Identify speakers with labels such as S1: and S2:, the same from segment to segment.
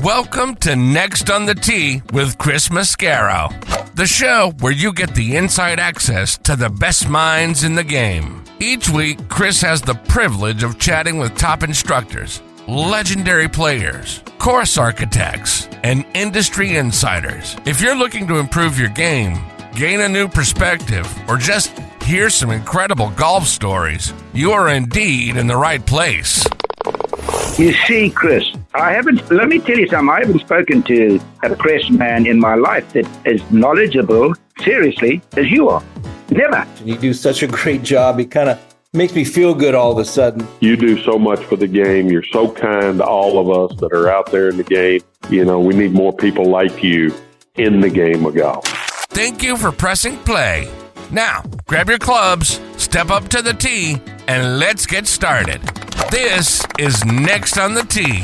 S1: Welcome to Next on the Tee with Chris Mascaro, the show where you get the inside access to the best minds in the game. Each week, Chris has the privilege of chatting with top instructors, legendary players, course architects, and industry insiders. If you're looking to improve your game, gain a new perspective, or just hear some incredible golf stories, you are indeed in the right place.
S2: You see, Chris, let me tell you something. I haven't spoken to a press man in my life that is knowledgeable, seriously, as you are. Never.
S3: You do such a great job. It kind of makes me feel good all of a sudden.
S4: You do so much for the game. You're so kind to all of us that are out there in the game. You know, we need more people like you in the game of golf.
S1: Thank you for pressing play. Now, grab your clubs, step up to the tee, and let's get started. This is Next on the Tee.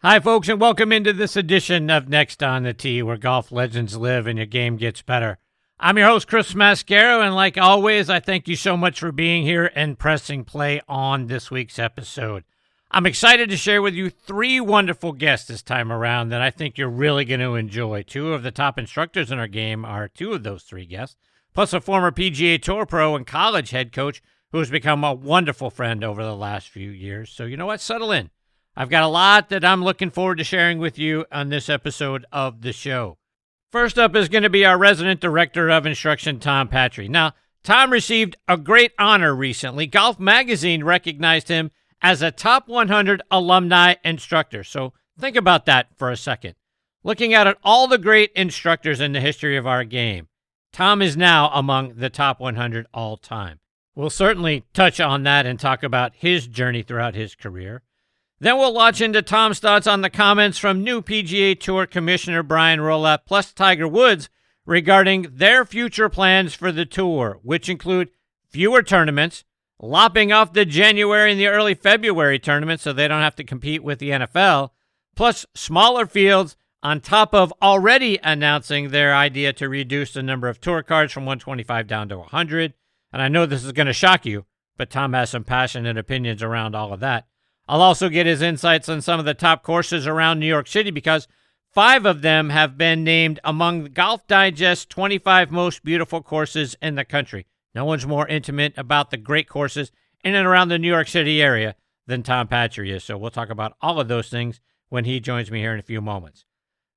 S5: Hi, folks, and welcome into this edition of Next on the Tee, where golf legends live and your game gets better. I'm your host, Chris Mascaro, and like always, I thank you so much for being here and pressing play on this week's episode. I'm excited to share with you three wonderful guests this time around that I think you're really going to enjoy. Two of the top instructors in our game are two of those three guests, plus a former PGA Tour pro and college head coach who has become a wonderful friend over the last few years. So you know what? Settle in. I've got a lot that I'm looking forward to sharing with you on this episode of the show. First up is going to be our resident director of instruction, Tom Patri. Now, Tom received a great honor recently. Golf Magazine recognized him as a top 100 alumni instructor. So think about that for a second. Looking at all the great instructors in the history of our game, Tom is now among the top 100 all time. We'll certainly touch on that and talk about his journey throughout his career. Then we'll launch into Tom's thoughts on the comments from new PGA Tour Commissioner Brian Rolapp plus Tiger Woods regarding their future plans for the tour, which include fewer tournaments, lopping off the January and the early February tournaments so they don't have to compete with the NFL, plus smaller fields on top of already announcing their idea to reduce the number of tour cards from 125 down to 100. And I know this is going to shock you, but Tom has some passionate opinions around all of that. I'll also get his insights on some of the top courses around New York City because 5 of them have been named among the Golf Digest's 25 most beautiful courses in the country. No one's more intimate about the great courses in and around the New York City area than Tom Patri is. So we'll talk about all of those things when he joins me here in a few moments.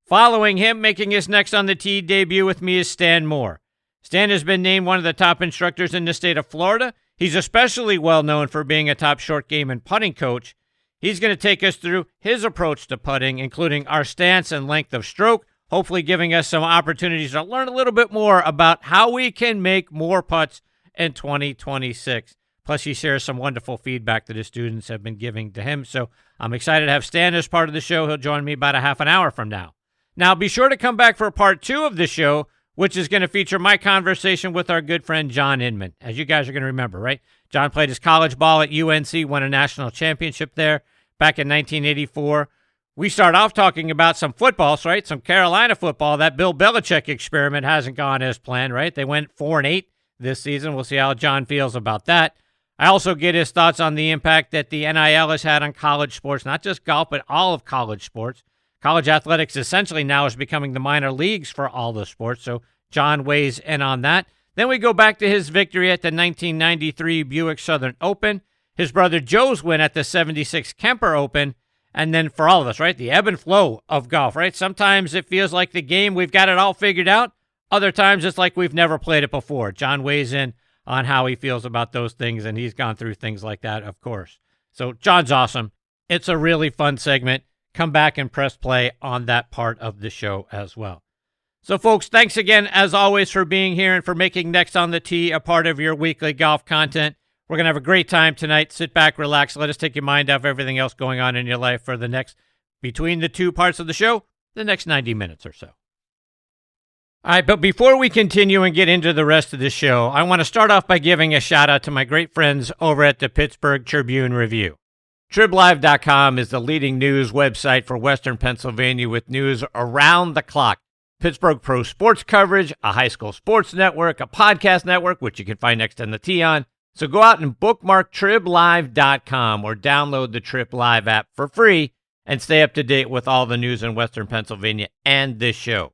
S5: Following him, making his Next on the Tee debut with me is Stan Moore. Stan has been named one of the top instructors in the state of Florida. He's especially well known for being a top short game and putting coach. He's going to take us through his approach to putting, including our stance and length of stroke, hopefully giving us some opportunities to learn a little bit more about how we can make more putts in 2026. Plus, he shares some wonderful feedback that his students have been giving to him. So I'm excited to have Stan as part of the show. He'll join me about a half an hour from now. Now, be sure to come back for part 2 of the show, which is going to feature my conversation with our good friend John Inman. As you guys are going to remember, right? John played his college ball at UNC, won a national championship there back in 1984. We start off talking about some football, right? Some Carolina football. That Bill Belichick experiment hasn't gone as planned, right? They went 4-8 this season. We'll see how John feels about that. I also get his thoughts on the impact that the NIL has had on college sports, not just golf, but all of college sports. College athletics essentially now is becoming the minor leagues for all the sports, so John weighs in on that. Then we go back to his victory at the 1993 Buick Southern Open, his brother Joe's win at the 76 Kemper Open, and then for all of us, right, the ebb and flow of golf, right? Sometimes it feels like the game, we've got it all figured out. Other times it's like we've never played it before. John weighs in on how he feels about those things, and he's gone through things like that, of course. So John's awesome. It's a really fun segment. Come back and press play on that part of the show as well. So, folks, thanks again, as always, for being here and for making Next on the Tee a part of your weekly golf content. We're going to have a great time tonight. Sit back, relax. Let us take your mind off everything else going on in your life for the next, between the two parts of the show, the next 90 minutes or so. All right, but before we continue and get into the rest of the show, I want to start off by giving a shout-out to my great friends over at the Pittsburgh Tribune-Review. TribLive.com is the leading news website for Western Pennsylvania with news around the clock. Pittsburgh Pro sports coverage, a high school sports network, a podcast network, which you can find Next on the Tee on. So go out and bookmark TribLive.com or download the Trib Live app for free and stay up to date with all the news in Western Pennsylvania and this show.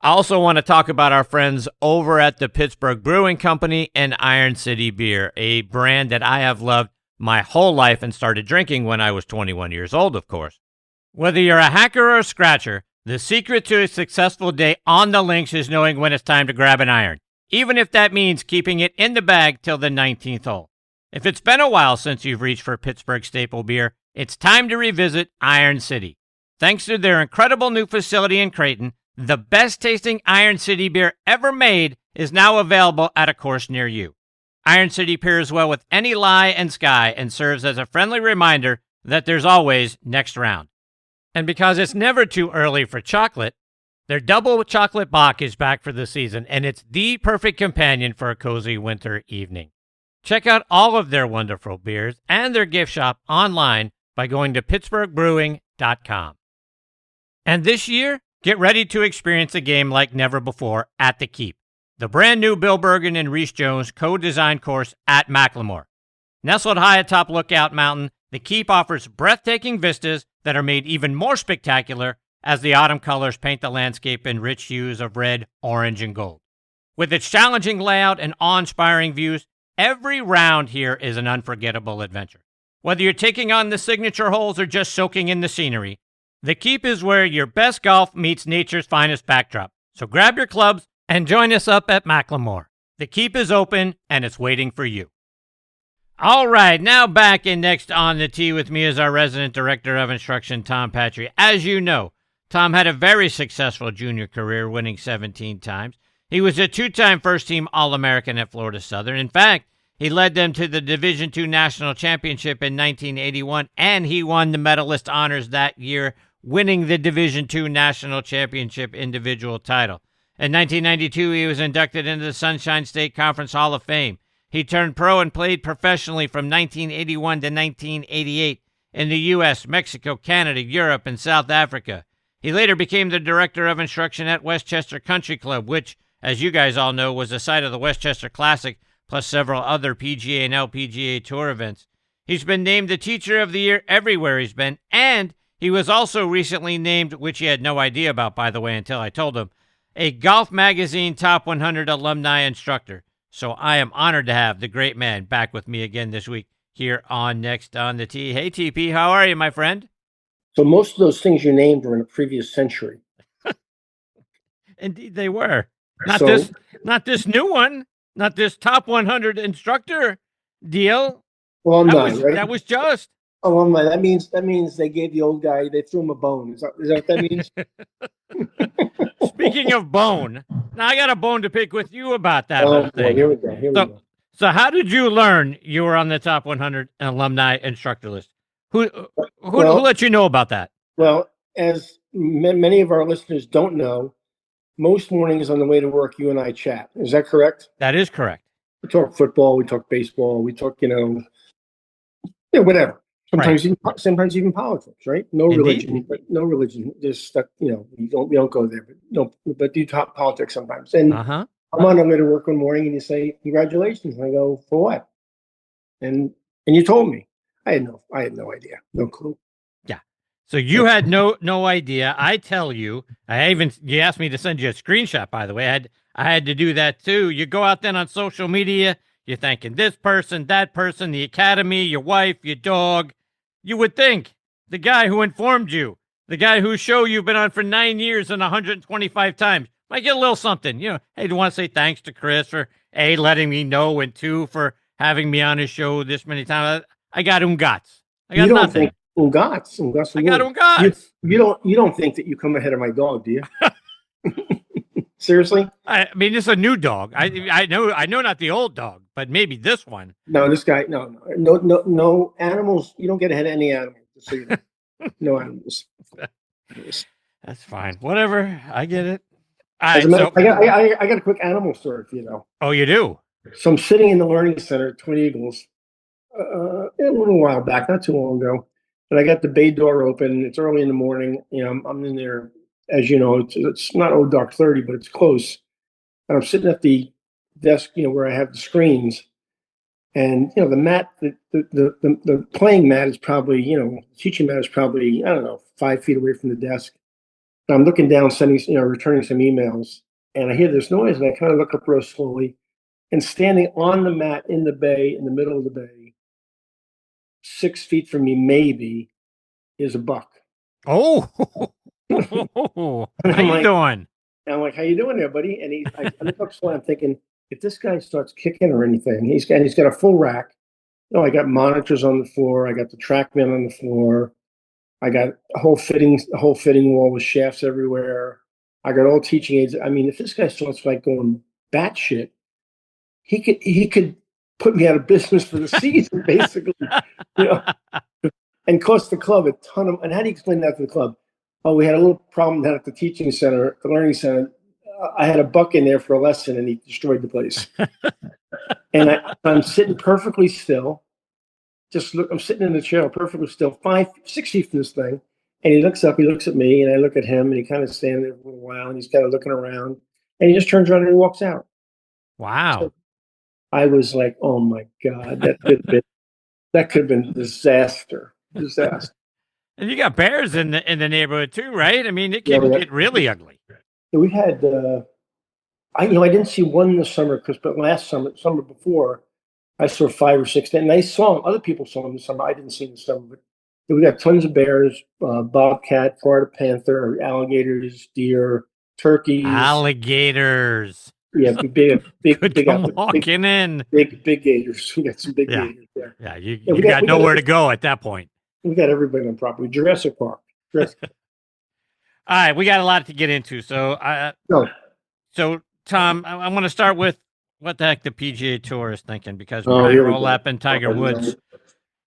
S5: I also want to talk about our friends over at the Pittsburgh Brewing Company and Iron City Beer, a brand that I have loved my whole life and started drinking when I was 21 years old, of course. Whether you're a hacker or a scratcher, the secret to a successful day on the links is knowing when it's time to grab an iron, even if that means keeping it in the bag till the 19th hole. If it's been a while since you've reached for Pittsburgh staple beer, it's time to revisit Iron City. Thanks to their incredible new facility in Creighton, the best-tasting Iron City beer ever made is now available at a course near you. Iron City pairs well with any lie and sky and serves as a friendly reminder that there's always next round. And because it's never too early for chocolate, their double chocolate Bock is back for the season, and it's the perfect companion for a cozy winter evening. Check out all of their wonderful beers and their gift shop online by going to pittsburghbrewing.com. And this year, get ready to experience a game like never before at the Keep, the brand new Bill Bergen and Reese Jones co-designed course at Macklemore. Nestled high atop Lookout Mountain, the Keep offers breathtaking vistas that are made even more spectacular as the autumn colors paint the landscape in rich hues of red, orange, and gold. With its challenging layout and awe-inspiring views, every round here is an unforgettable adventure. Whether you're taking on the signature holes or just soaking in the scenery, the Keep is where your best golf meets nature's finest backdrop. So grab your clubs and join us up at Macklemore. The Keep is open and it's waiting for you. All right, now back in Next on the Tee with me is our resident director of instruction, Tom Patri. As you know, Tom had a very successful junior career, winning 17 times. He was a two-time first-team All-American at Florida Southern. In fact, he led them to the Division II National Championship in 1981, and he won the medalist honors that year, winning the Division II National Championship individual title. In 1992, he was inducted into the Sunshine State Conference Hall of Fame. He turned pro and played professionally from 1981 to 1988 in the U.S., Mexico, Canada, Europe, and South Africa. He later became the director of instruction at Westchester Country Club, which, as you guys all know, was the site of the Westchester Classic, plus several other PGA and LPGA Tour events. He's been named the Teacher of the Year everywhere he's been, and he was also recently named, which he had no idea about, by the way, until I told him, a Golf Magazine Top 100 Alumni Instructor. So I am honored to have the great man back with me again this week here on Next on the Tee. Hey, TP, how are you, my friend?
S6: So most of those things you named were in a previous century.
S5: Indeed, they were.
S6: So-
S5: Not this new one. Not this top 100 instructor deal.
S6: Alumni, right?
S5: That was just.
S6: Alumni. That means they gave the old guy, they threw him a bone. Is that what that means?
S5: Speaking of bone, now I got a bone to pick with you about that whole thing.
S6: Well, here we go.
S5: So how did you learn you were on the top 100 alumni instructor list? Who let you know about that?
S6: Well, as many of our listeners don't know, most mornings on the way to work, you and I chat. Is that correct?
S5: That is correct.
S6: We talk football, we talk baseball, we talk, whatever. Sometimes even politics, right? No
S5: Indeed.
S6: religion, but no religion. Just stuff, we don't go there, but do talk politics sometimes. And I'm on the way to work one morning, and you say, "Congratulations!" And I go, "For what?" And you told me. I had no idea, no clue.
S5: Yeah. So you had no idea. I tell you, you asked me to send you a screenshot, by the way. I had to do that too. You go out then on social media, you're thanking this person, that person, the academy, your wife, your dog. You would think the guy who informed you, the guy whose show you've been on for 9 years and 125 times, might get a little something. Hey, do you want to say thanks to Chris for A, letting me know, and 2, for having me on his show this many times? I got ungats. I got nothing.
S6: Ungats.
S5: I got ungats.
S6: You don't think that you come ahead of my dog, do you? Seriously?
S5: I mean, it's a new dog. I know not the old dog, but maybe this one.
S6: No, this guy. No animals. You don't get ahead of any animals. So you know. No animals.
S5: That's fine. Whatever. I get it.
S6: I got a quick animal story for you, though.
S5: Oh, you do?
S6: So I'm sitting in the learning center at Twin Eagles a little while back, not too long ago, and I got the bay door open. It's early in the morning. I'm in there. As you know, it's not dark 30, but it's close. And I'm sitting at the desk, where I have the screens. And the mat, the playing mat is probably, teaching mat is probably, I don't know, 5 feet away from the desk. And I'm looking down, returning some emails, and I hear this noise, and I kind of look up real slowly, and standing on the mat in the bay, in the middle of the bay, 6 feet from me, maybe, is a buck.
S5: Oh, how you doing?
S6: And I'm like, how you doing there, buddy? And I look up slowly, I'm thinking, if this guy starts kicking or anything, he's got a full rack. I got monitors on the floor. I got the TrackMan on the floor. I got a whole fitting wall with shafts everywhere. I got all teaching aids. I mean, if this guy starts like going batshit, he could put me out of business for the season, basically. And cost the club a ton of. And how do you explain that to the club? Oh, we had a little problem down at the teaching center, the learning center. I had a buck in there for a lesson, and he destroyed the place. And I'm sitting perfectly still. I'm sitting in the chair perfectly still, 6 feet from this thing. And he looks up, he looks at me, and I look at him, and he kind of stands there for a while, and he's kind of looking around. And he just turns around and he walks out.
S5: Wow.
S6: So I was like, oh my God, that could have been disaster.
S5: And you got bears in the neighborhood too, right? I mean, it can get really ugly.
S6: We had, I didn't see one in the summer, but last summer before, I saw 5 or 6, and I saw them. Other people saw them in the summer. I didn't see them in the summer, but we got tons of bears, bobcat, Florida panther, alligators, deer, turkeys.
S5: Alligators.
S6: Yeah, big
S5: walking in.
S6: Big gators. We got some big gators there.
S5: Yeah, you got nowhere to go at that point.
S6: We got everybody on property. Jurassic Park.
S5: All right, we got a lot to get into. So, So Tom, I want to start with what the heck the PGA Tour is thinking, because Rolapp and Tiger Woods,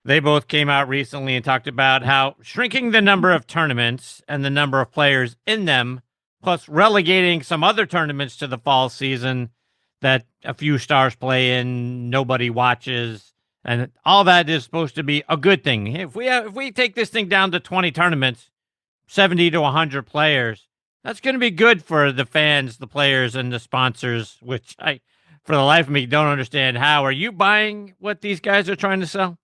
S5: they both came out recently and talked about how shrinking the number of tournaments and the number of players in them, plus relegating some other tournaments to the fall season that a few stars play in, nobody watches, and all that is supposed to be a good thing. If we take this thing down to 20 tournaments, 70 to 100 players, that's going to be good for the fans, the players, and the sponsors, which I, for the life of me, don't understand how. Are you buying what these guys are trying to sell?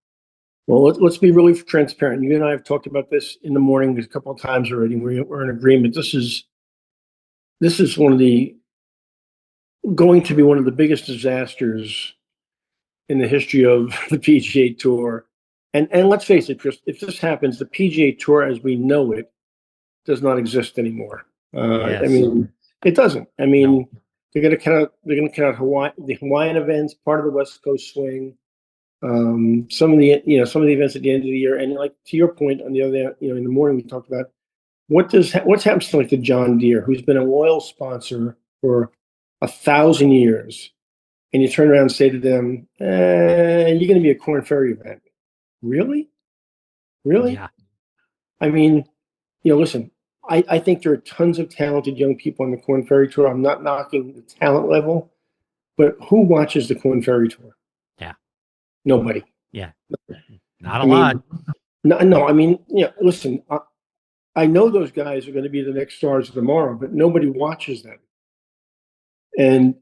S6: Well, let's be really transparent. You and I have talked about this in the morning a couple of times already. We're in agreement. This is going to be one of the biggest disasters in the history of the PGA Tour. And let's face it, Chris, if this happens, the PGA Tour as we know it does not exist anymore.
S5: Yes.
S6: I mean, it doesn't. I mean, they're going to cut out the Hawaiian events, part of the West Coast swing. Some of the events at the end of the year, and like to your point on the other, in the morning we talked about what's happened to like the John Deere, who's been a loyal sponsor for 1,000 years, and you turn around and say to them, "You're going to be a Corn Ferry event." Really?
S5: Yeah.
S6: I mean, listen. I think there are tons of talented young people on the Corn Ferry Tour. I'm not knocking the talent level, but who watches the Corn Ferry Tour?
S5: Yeah.
S6: Nobody.
S5: Yeah. Not a lot.
S6: No. I mean, listen, I know those guys are going to be the next stars of tomorrow, but nobody watches them. And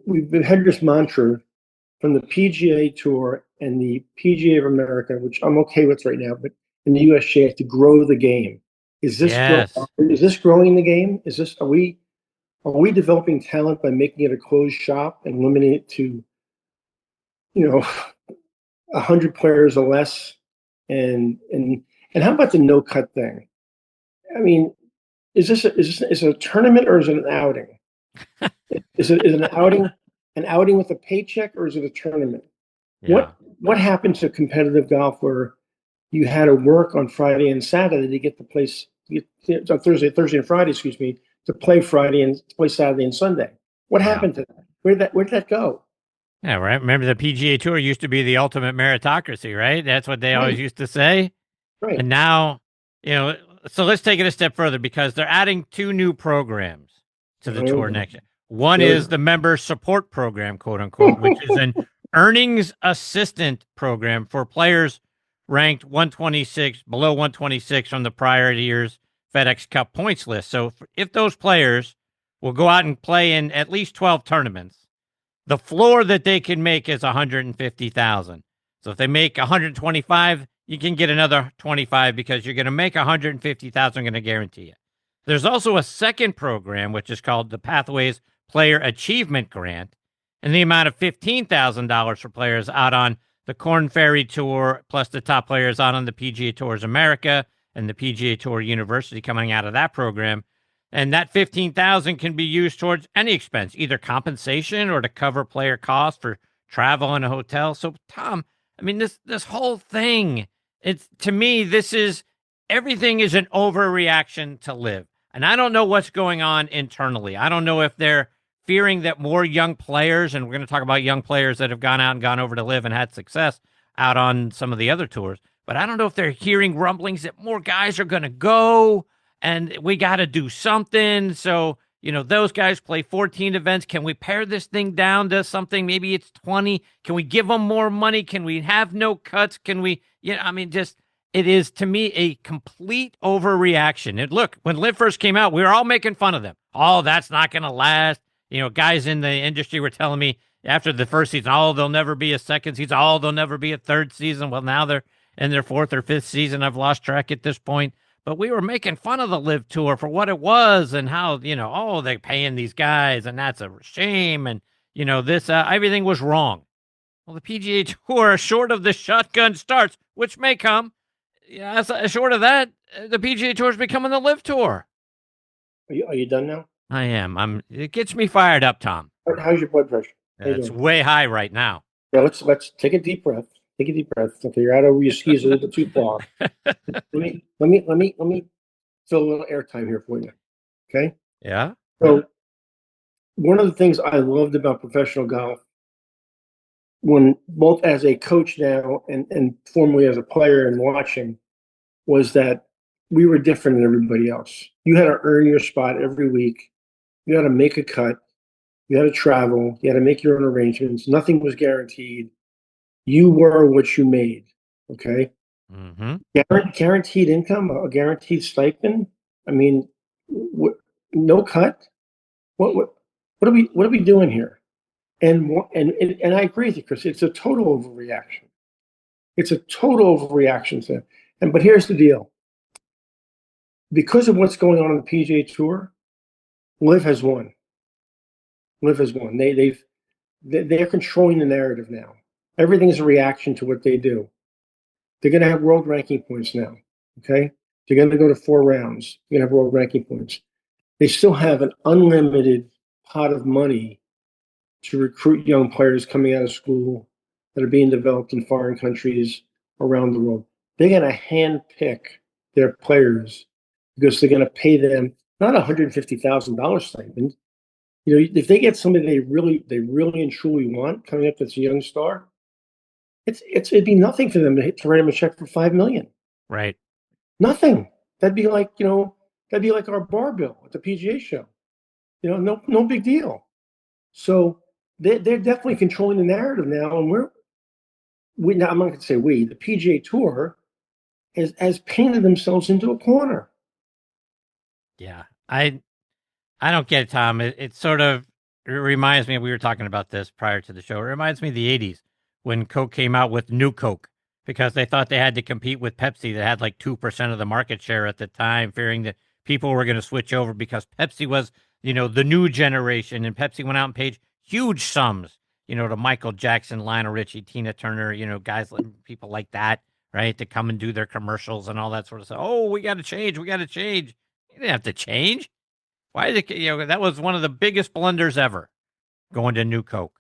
S6: we've had this mantra from the PGA Tour and the PGA of America, which I'm okay with right now, but in the USGA to grow the game. Is this growing the game? Are we developing talent by making it a closed shop and limiting it to 100 players or less? And how about the no cut thing? I mean, is it a tournament or is it an outing? Is it an outing with a paycheck, or is it a tournament?
S5: Yeah.
S6: What happened to competitive golf where you had to work on Friday and Saturday to get the place? Thursday and Friday, to play Friday and to play Saturday and Sunday. What happened to that? Where did that go?
S5: Yeah, right. Remember the PGA Tour used to be the ultimate meritocracy, right? That's what they always used to say.
S6: Right.
S5: And now, so let's take it a step further, because they're adding 2 new programs to the tour next year. One is the member support program, quote unquote, which is an earnings assistant program for players ranked 126, below 126 from the prior year's FedEx Cup points list. So if those players will go out and play in at least 12 tournaments, The floor that they can make is 150,000. So if they make 125, you can get another 25 because you're going to make 150,000. I'm going to guarantee you. There's also a second program, which is called the Pathways Player Achievement Grant, and the amount of $15,000 for players out on the Korn Ferry Tour, plus the top players out on the PGA Tours America and the PGA Tour University coming out of that program. And that $15,000 can be used towards any expense, either compensation or to cover player costs for travel and a hotel. So, Tom, I mean, this whole thing, it's, to me, everything is an overreaction to live. And I don't know what's going on internally. I don't know if they're fearing that more young players, and we're going to talk about young players that have gone out and gone over to live and had success out on some of the other tours. But I don't know if they're hearing rumblings that more guys are going to go and we got to do something. So, those guys play 14 events. Can we pare this thing down to something? Maybe it's 20. Can we give them more money? Can we have no cuts? Can we, it is, to me, a complete overreaction. And look, when Liv first came out, we were all making fun of them. Oh, that's not going to last. Guys in the industry were telling me after the first season, oh, there'll never be a second season. Oh, there'll never be a third season. Well, now they're in their fourth or fifth season. I've lost track at this point. But we were making fun of the Live Tour for what it was and how, they're paying these guys and that's a shame. And, everything was wrong. Well, the PGA Tour, short of the shotgun starts, which may come, short of that, the PGA Tour is becoming the Live Tour.
S6: Are you done now?
S5: I am. It gets me fired up, Tom.
S6: How's your blood pressure?
S5: It's way high right now.
S6: Yeah, let's take a deep breath. Take a deep breath. Okay, you're out over your skis a little bit too far. let me fill a little airtime here for you. Okay?
S5: Yeah.
S6: So one of the things I loved about professional golf, when both as a coach now and formerly as a player and watching, was that we were different than everybody else. You had to earn your spot every week. You had to make a cut. You had to travel. You had to make your own arrangements. Nothing was guaranteed. You were what you made. Okay.
S5: Mm-hmm.
S6: Guaranteed income, a guaranteed stipend. I mean, no cut. What are we doing here? And I agree with you, Chris. It's a total overreaction. It's a total overreaction to. But here's the deal. Because of what's going on the PGA Tour, Liv has won. Liv has won. They're controlling the narrative now. Everything is a reaction to what they do. They're going to have world ranking points now. Okay, they're going to go to 4 rounds. They're going to have world ranking points. They still have an unlimited pot of money to recruit young players coming out of school that are being developed in foreign countries around the world. They're going to handpick their players because they're going to pay them not $150,000 stipend. If they get somebody they really and truly want coming up that's a young star, it'd be nothing for them to write them a check for $5 million.
S5: Right.
S6: Nothing. That'd be like our bar bill at the PGA show. No big deal. So they're definitely controlling the narrative now, and now I'm not going to say we. The PGA Tour has painted themselves into a corner.
S5: Yeah, I don't get it, Tom. It sort of reminds me. We were talking about this prior to the show. It reminds me of the '80s when Coke came out with New Coke because they thought they had to compete with Pepsi that had like 2% of the market share at the time, fearing that people were going to switch over because Pepsi was, the new generation, and Pepsi went out and paid huge sums, to Michael Jackson, Lionel Richie, Tina Turner, guys, people like that, right, to come and do their commercials and all that sort of stuff. Oh, we got to change. We got to change. You didn't have to change. Why is it? That was one of the biggest blunders ever, going to New Coke.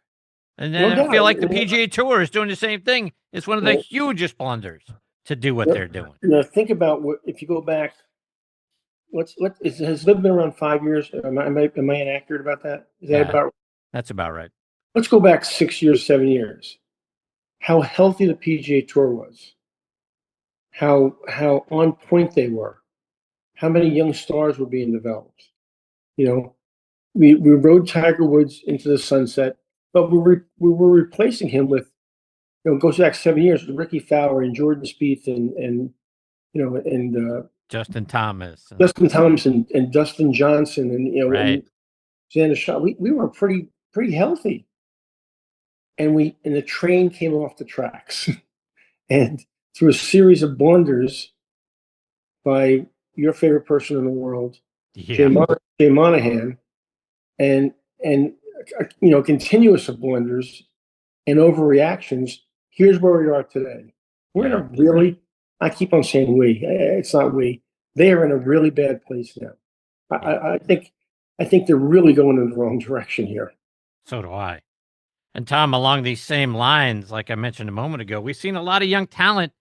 S5: And then I feel like the PGA Tour is doing the same thing. It's one of the hugest blunders to do what they're doing.
S6: Think about if you go back. Has Liv been around 5 years? Am I inaccurate about that? Is that about?
S5: That's about right.
S6: Let's go back 6 years, 7 years. How healthy the PGA Tour was. How on point they were. How many young stars were being developed. We rode Tiger Woods into the sunset, but we were replacing him with, it goes back 7 years with Ricky Fowler and Jordan Spieth and
S5: Justin Thomas,
S6: and Dustin Johnson and
S5: right.
S6: and Xander Shaw. We were pretty healthy. and the train came off the tracks, and through a series of blunders by your favorite person in the world, Jay Monahan, and continuous of blunders and overreactions. Here's where we are today. We're in a really, I keep on saying we, it's not we. They are in a really bad place now. I think they're really going in the wrong direction here.
S5: So do I. And Tom, along these same lines, like I mentioned a moment ago, we've seen a lot of young talent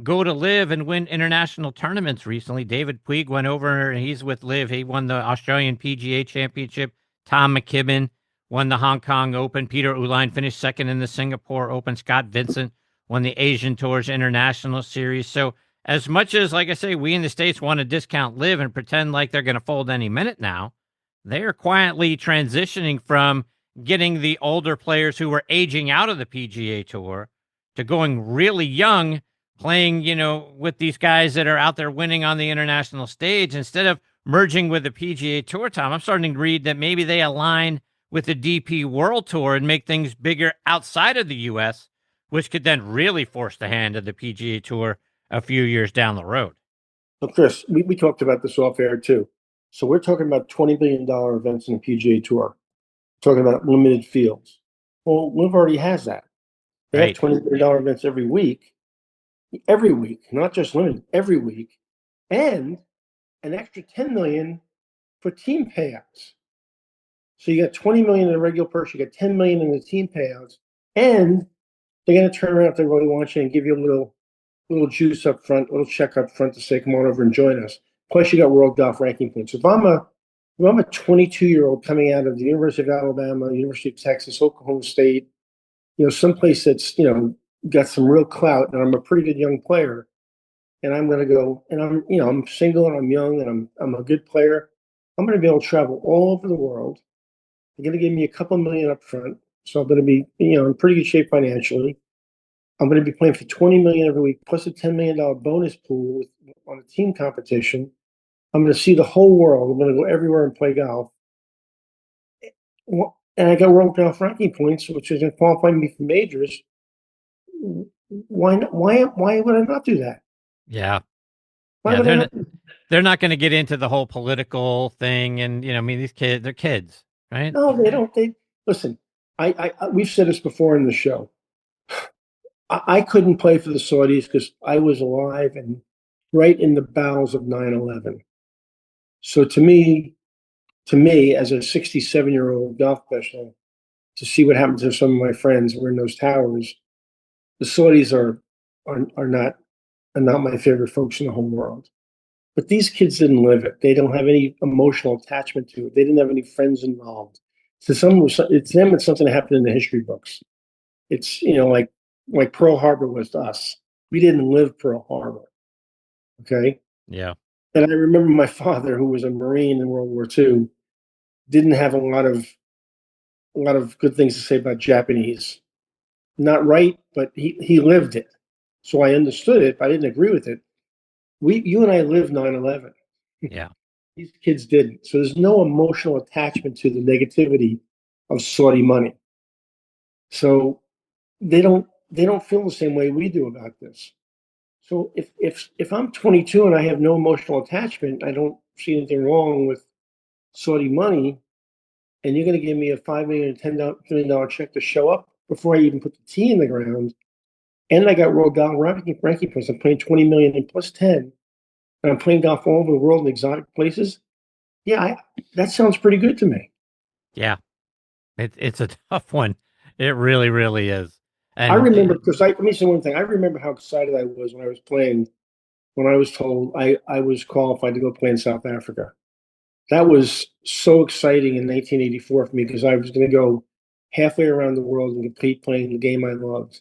S5: go to Live and win international tournaments recently. David Puig went over, and he's with Live. He won the Australian PGA Championship. Tom McKibben won the Hong Kong Open. Peter Uihlein finished second in the Singapore Open. Scott Vincent won the Asian Tours International Series. So as much as, like I say, we in the States want to discount Live and pretend like they're going to fold any minute now, they are quietly transitioning from getting the older players who were aging out of the PGA Tour to going really young, playing, with these guys that are out there winning on the international stage instead of merging with the PGA Tour. Tom, I'm starting to read that maybe they align with the DP World Tour and make things bigger outside of the U.S., which could then really force the hand of the PGA Tour a few years down the road.
S6: Well, Chris, we talked about this off air too. So we're talking about $20 billion events in the PGA Tour. We're talking about limited fields. Well, Liv already has that. They have $20 billion events every week, not just limited, every week, and an extra $10 million for team payouts. So you got $20 million in the regular purse, you got $10 million in the team payouts, and they're going to turn around if they really want you and give you a little juice up front, a little check up front to say, come on over and join us. Plus, you got world golf ranking points. If I'm a 22-year-old coming out of the University of Alabama, University of Texas, Oklahoma State, someplace that's got some real clout, and I'm a pretty good young player, and I'm going to go, and I'm single and I'm young and I'm a good player. I'm going to be able to travel all over the world. They're going to give me a couple million up front, so I'm going to be in pretty good shape financially. I'm going to be playing for $20 million every week, plus a $10 million bonus pool on a team competition. I'm going to see the whole world. I'm going to go everywhere and play golf. And I got world golf ranking points, which is going to qualify me for majors. Why would I not do that?
S5: Yeah. They're not going to get into the whole political thing. And, these kids, they're kids, right?
S6: No, they don't. Listen, we've said this before in the show. I couldn't play for the Saudis because I was alive and right in the bowels of 9/11. So to me, as a 67-year-old golf professional, to see what happened to some of my friends who were in those towers, the Saudis are not my favorite folks in the whole world. But these kids didn't live it. They don't have any emotional attachment to it. They didn't have any friends involved. To some, it's them. It's something that happened in the history books. It's like Pearl Harbor was to us. We didn't live Pearl Harbor. Okay.
S5: Yeah.
S6: And I remember my father, who was a Marine in World War II, didn't have a lot of good things to say about Japanese. Not right, but he lived it. So I understood it, but I didn't agree with it. You and I lived 9/11.
S5: Yeah.
S6: These kids didn't. So there's no emotional attachment to the negativity of Saudi money. So they don't feel the same way we do about this. So if I'm 22 and I have no emotional attachment, I don't see anything wrong with Saudi money, and you're going to give me a $5 million, $10 million check to show up before I even put the tee in the ground, and I got world golf ranking points. I'm playing 20 million and plus 10, and I'm playing golf all over the world in exotic places. Yeah, that sounds pretty good to me.
S5: Yeah, it's a tough one. It really, really is. And
S6: I remember, because let me say one thing. I remember how excited I was when I was playing, when I was told I was qualified to go play in South Africa. That was so exciting in 1984 for me, because I was going to go halfway around the world and compete playing the game I loved.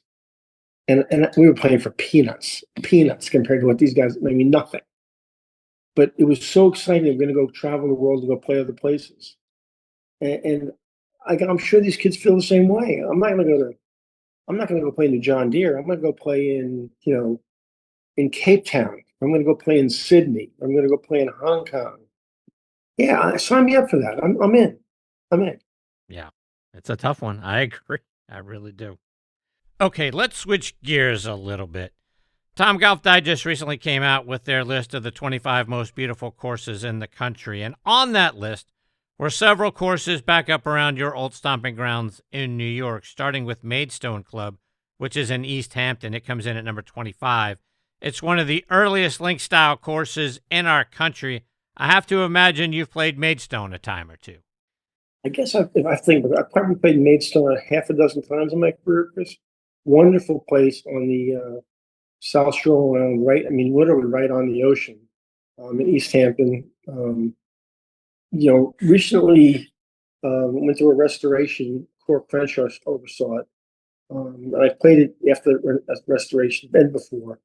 S6: And we were playing for peanuts compared to what these guys, nothing. But it was so exciting. I'm going to go travel the world and go play other places. And I'm sure these kids feel the same way. I'm not going to go play in the John Deere. I'm going to go play in Cape Town. I'm going to go play in Sydney. I'm going to go play in Hong Kong. Yeah, sign me up for that. I'm in.
S5: Yeah, it's a tough one. I agree. I really do. Okay, let's switch gears a little bit. Tom Golf Digest recently came out with their list of the 25 most beautiful courses in the country, and on that list were several courses back up around your old stomping grounds in New York, starting with Maidstone Club, which is in East Hampton. It comes in at number 25. It's one of the earliest link-style courses in our country. I have to imagine you've played Maidstone a time or two.
S6: I guess if I think about it, I've probably played Maidstone a half a dozen times in my career, Chris. Wonderful place on the South Shore Island, literally right on the ocean, in East Hampton. Recently went through a restoration. Core Crenshaw oversaw it. And I played it after restoration, been before.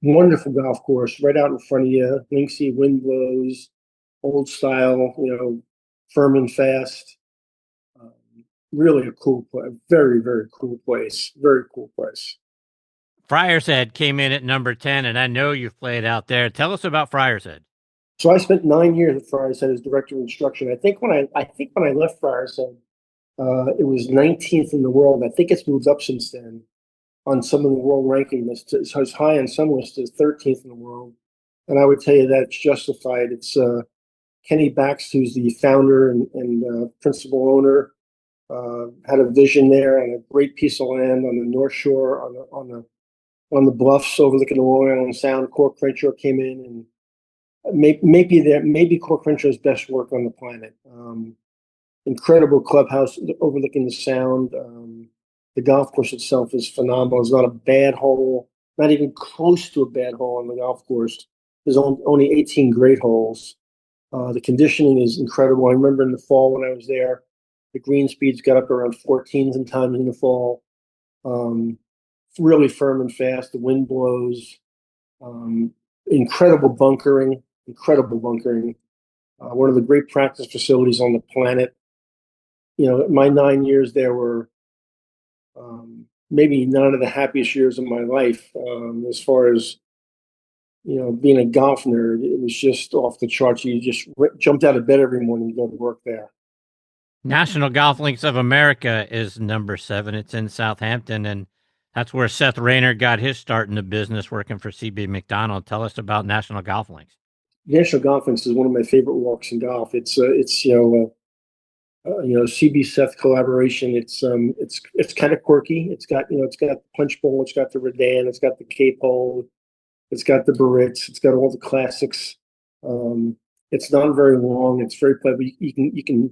S6: Wonderful golf course, right out in front of you. Linksy, wind blows, old style, firm and fast. Really a cool place. Very, very cool place. Very cool place.
S5: Friar's Head came in at number 10, and I know you've played out there. Tell us about Friar's Head.
S6: So I spent 9 years at Friar's Head as director of instruction. I think when I left Friar's Head, it was 19th in the world. I think it's moved up since then on some of the world ranking lists. It's as high on some lists as 13th in the world. And I would tell you that's justified. It's Kenny Bax, who's the founder and principal owner, had a vision there and a great piece of land on the North Shore, on the bluffs overlooking the Long Island Sound. Core Crenshaw came in and maybe Core Crenshaw's best work on the planet. Incredible clubhouse overlooking the Sound. The golf course itself is phenomenal. It's not a bad hole, not even close to a bad hole on the golf course. There's only 18 great holes. The conditioning is incredible. I remember in the fall when I was there, the green speeds got up around 14 sometimes in the fall. Really firm and fast. The wind blows. Incredible bunkering. One of the great practice facilities on the planet. My 9 years there were maybe none of the happiest years of my life. As far as being a golf nerd, it was just off the charts. You just jumped out of bed every morning to go to work there.
S5: National Golf Links of America is number 7. It's in Southampton, and that's where Seth Rayner got his start in the business working for CB McDonald. Tell us about National Golf Links.
S6: National Golf Links is one of my favorite walks in golf. It's CB Seth collaboration. It's kind of quirky. It's got the punch bowl, it's got the Redan, it's got the Cape hole, it's got the Barrett's, it's got all the classics. It's not very long. It's very playable. You can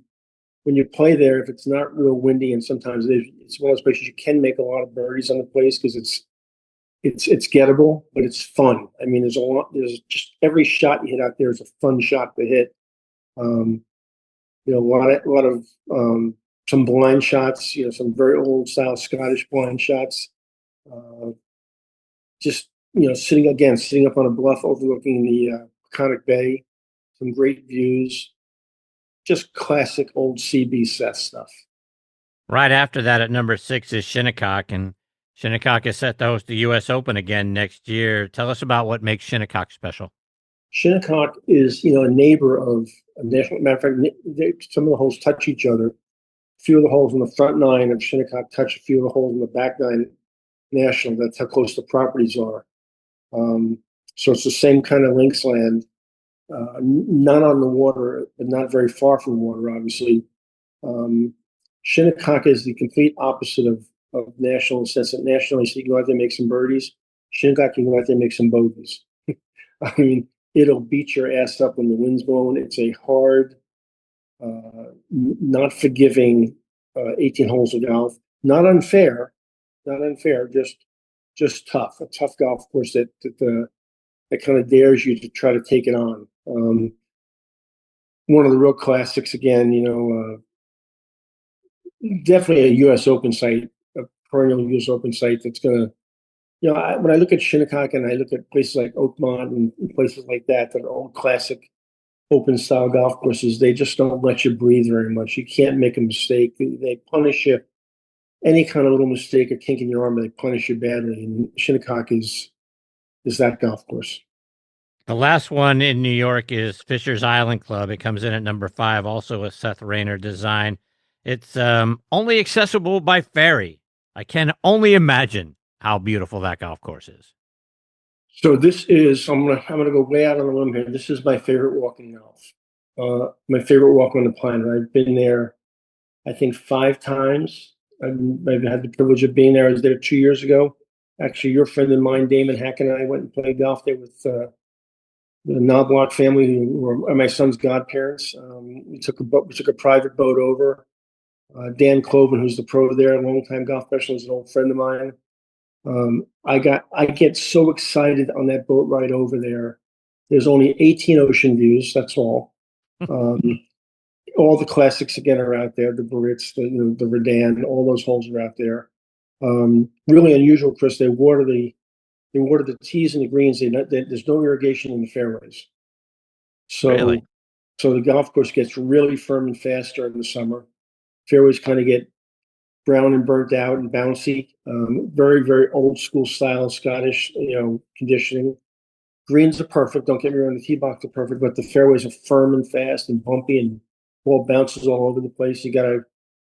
S6: when you play there, if it's not real windy, and sometimes it's one of those places you can make a lot of birdies on the place because it's gettable, but it's fun. I mean, there's just every shot you hit out there is a fun shot to hit. A lot of some blind shots, some very old style Scottish blind shots. Sitting up on a bluff overlooking the Peconic Bay, some great views. Just classic old CB Seth stuff.
S5: Right after that, at number 6 is Shinnecock, and Shinnecock is set to host the U.S. Open again next year. Tell us about what makes Shinnecock special.
S6: Shinnecock is, a neighbor of a national. Matter of fact, some of the holes touch each other. A few of the holes in the front 9 of Shinnecock touch a few of the holes in the back 9 national. That's how close the properties are. So it's the same kind of links land. Not on the water, but not very far from water, obviously. Shinnecock is the complete opposite of national in the sense that nationally, so you can go out there and make some birdies. Shinnecock, you can go out there and make some bogeys. I mean, it'll beat your ass up when the wind's blowing. It's a hard, not forgiving 18 holes of golf. Not unfair, just tough. A tough golf course that kind of dares you to try to take it on. One of the real classics again, definitely a U.S. Open site, a perennial U.S. Open site that's going to, when I look at Shinnecock and I look at places like Oakmont and places like that are old classic open style golf courses, they just don't let you breathe very much. You can't make a mistake. They punish you. Any kind of little mistake or kink in your arm, they punish you badly. And Shinnecock is that golf course.
S5: The last one in New York is Fisher's Island Club. It comes in at number 5, also a Seth Rayner design. It's only accessible by ferry. I can only imagine how beautiful that golf course is.
S6: So this is, I'm gonna go way out on a limb here. This is my favorite walk in golf. My favorite walk on the planet. I've been there, I think 5 times. I've had the privilege of being there. I was there 2 years ago. Actually, your friend of mine, Damon Hack, and I went and played golf there with the Knobloch family, who are my son's godparents. We took a private boat over. Dan Cloven, who's the pro there, a longtime golf professional, is an old friend of mine. I get so excited on that boat ride over there. There's only 18 ocean views. That's all. All the classics again are out there. The Barrett's, the Redan, all those holes are out there. Really unusual, Chris. They water the tees and the greens. There's no irrigation in the fairways. So,
S5: really?
S6: So the golf course gets really firm and fast during the summer. Fairways kind of get brown and burnt out and bouncy. Very, very old school style Scottish, conditioning. Greens are perfect. Don't get me wrong, the tee box are perfect, but the fairways are firm and fast and bumpy, and ball bounces all over the place. You gotta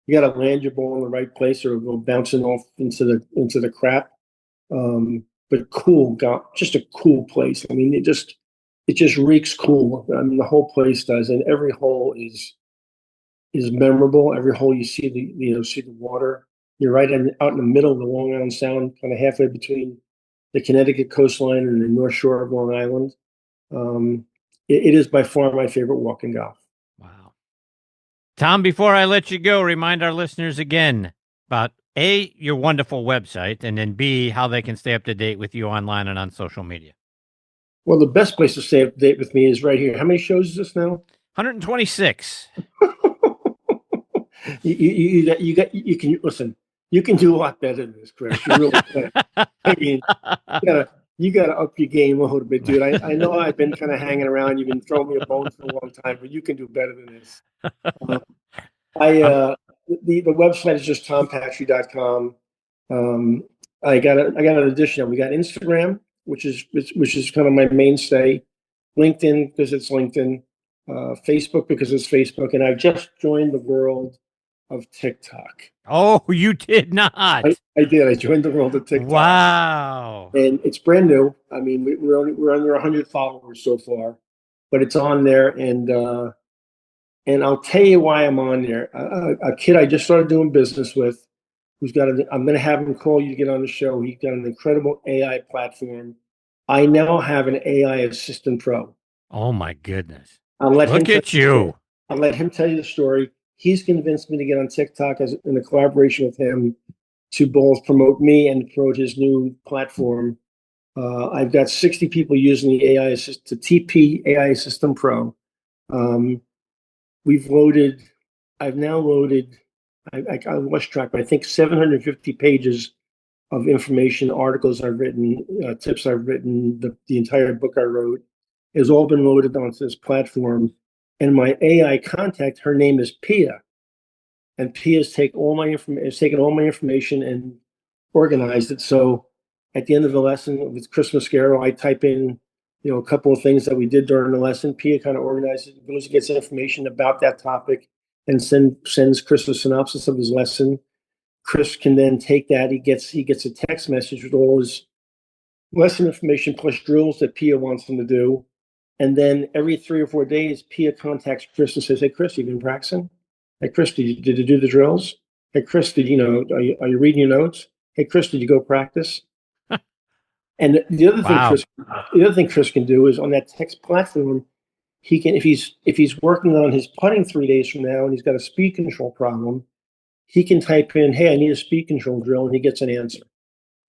S6: land your ball in the right place, or it'll go bouncing off into the crap. But cool, just a cool place. I mean, it just reeks cool. I mean, the whole place does, and every hole is memorable. Every hole you see see the water. You're right out in the middle of the Long Island Sound, kind of halfway between the Connecticut coastline and the North Shore of Long Island. It is by far my favorite walk in golf.
S5: Wow. Tom, before I let you go, remind our listeners again about A, your wonderful website, and then B, how they can stay up to date with you online and on social media.
S6: Well, the best place to stay up to date with me is right here. How many shows is this now?
S5: 126.
S6: You can listen. You can do a lot better than this, Chris. You really can. I mean, you gotta up your game a little bit, dude. I know I've been kind of hanging around. You've been throwing me a bone for a long time, but you can do better than this. The website is just tompatri.com. I got an addition. We got Instagram, which is kind of my mainstay. LinkedIn because it's LinkedIn. Facebook because it's Facebook, and I've just joined the world of TikTok.
S5: Oh, you did not.
S6: I did. I joined the world of TikTok.
S5: Wow.
S6: And it's brand new. I mean, we're under 100 followers so far, but it's on there. And I'll tell you why I'm on there. A kid I just started doing business with, I'm going to have him call you to get on the show. He's got an incredible AI platform. I now have an AI assistant pro.
S5: Oh my goodness.
S6: Look
S5: at you.
S6: I'll let him tell you the story. He's convinced me to get on TikTok in a collaboration with him to both promote me and promote his new platform. I've got 60 people using the AI assist, the TP AI Assistant Pro. I've now loaded, I lost track, but I think 750 pages of information, articles I've written, tips I've written, the entire book I wrote has all been loaded onto this platform. And my AI contact, her name is Pia. And Pia's taken all my information and organized it. So at the end of the lesson with Chris Mascaro, I type in, a couple of things that we did during the lesson. Pia kind of organizes it, goes and gets information about that topic and sends Chris a synopsis of his lesson. Chris can then take that. He gets a text message with all his lesson information plus drills that Pia wants him to do. And then every 3 or 4 days, Pia contacts Chris and says, "Hey, Chris, you've been practicing? Hey, Chris, did you do the drills? Hey, Chris, are you reading your notes? Hey, Chris, did you go practice?" And the other thing Chris can do is on that text platform, he can, if he's working on his putting 3 days from now and he's got a speed control problem, he can type in, "Hey, I need a speed control drill," and he gets an answer.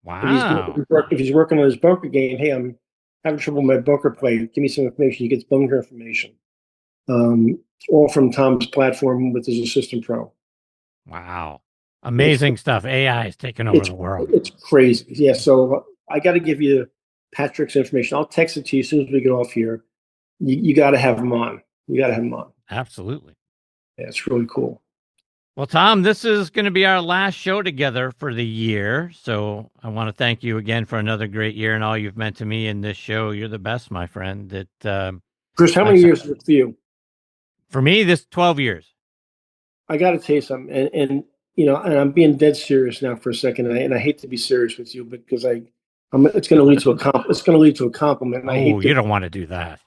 S5: Wow.
S6: If he's working on his bunker game, "Hey, I'm having trouble with my bunker play. Give me some information." He gets bunker information. All from Tom's platform with his Assistant Pro.
S5: Wow. Amazing stuff. AI is taking over the world.
S6: It's crazy. Yeah, so I got to give you Patrick's information. I'll text it to you as soon as we get off here. You got to have him on. You got to have him on.
S5: Absolutely.
S6: Yeah, it's really cool.
S5: Well, Tom, this is going to be our last show together for the year. So I want to thank you again for another great year and all you've meant to me in this show. You're the best, my friend.
S6: Chris, how many years is it for you?
S5: For me, this 12 years.
S6: I got to tell you something. And and I'm being dead serious now for a second, and I hate to be serious with you, because it's going to lead to a compliment. And
S5: you don't want to do that.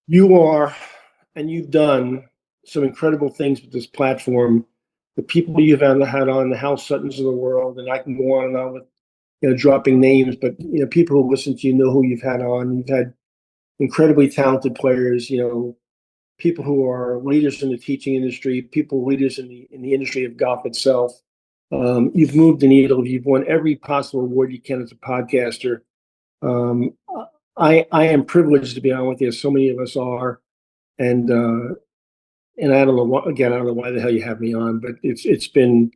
S6: You are, and you've done some incredible things with this platform. The people you've had on, the Hal Suttons of the world, and I can go on and on with, dropping names, but people who listen to you know who you've had on. You've had incredibly talented players, people who are leaders in the teaching industry, leaders in the industry of golf itself. You've moved the needle. You've won every possible award you can as a podcaster. I am privileged to be on with you, as so many of us are, and I don't know why the hell you have me on, but it's been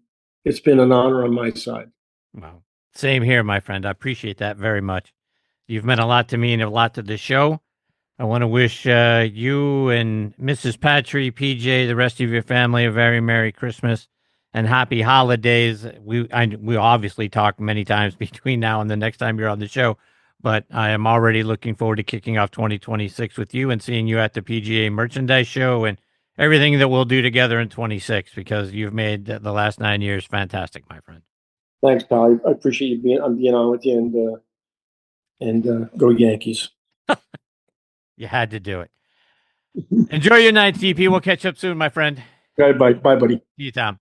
S6: an honor on my side.
S5: Well, same here, my friend. I appreciate that very much. You've meant a lot to me and a lot to the show. I want to wish you and Mrs. Patri, PJ, the rest of your family a very Merry Christmas and Happy Holidays. We obviously talk many times between now and the next time you're on the show, but I am already looking forward to kicking off 2026 with you and seeing you at the PGA Merchandise Show and everything that we'll do together in 26, because you've made the last 9 years fantastic, my friend.
S6: Thanks, pal. I appreciate you being on with you, and go Yankees.
S5: You had to do it. Enjoy your night, TP. We'll catch up soon, my friend.
S6: Bye, buddy.
S5: See you, Tom.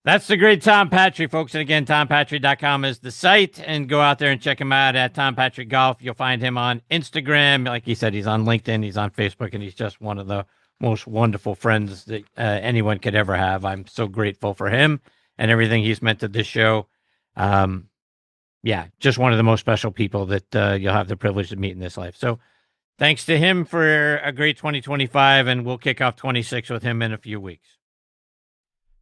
S5: That's the great Tom Patri, folks. And again, tompatri.com is the site, and go out there and check him out at Tom Patri Golf. You'll find him on Instagram. Like he said, he's on LinkedIn, he's on Facebook, and he's just one of the most wonderful friends that anyone could ever have. I'm so grateful for him and everything he's meant to this show. Just one of the most special people that you'll have the privilege to meet in this life. So thanks to him for a great 2025, and we'll kick off 26 with him in a few weeks.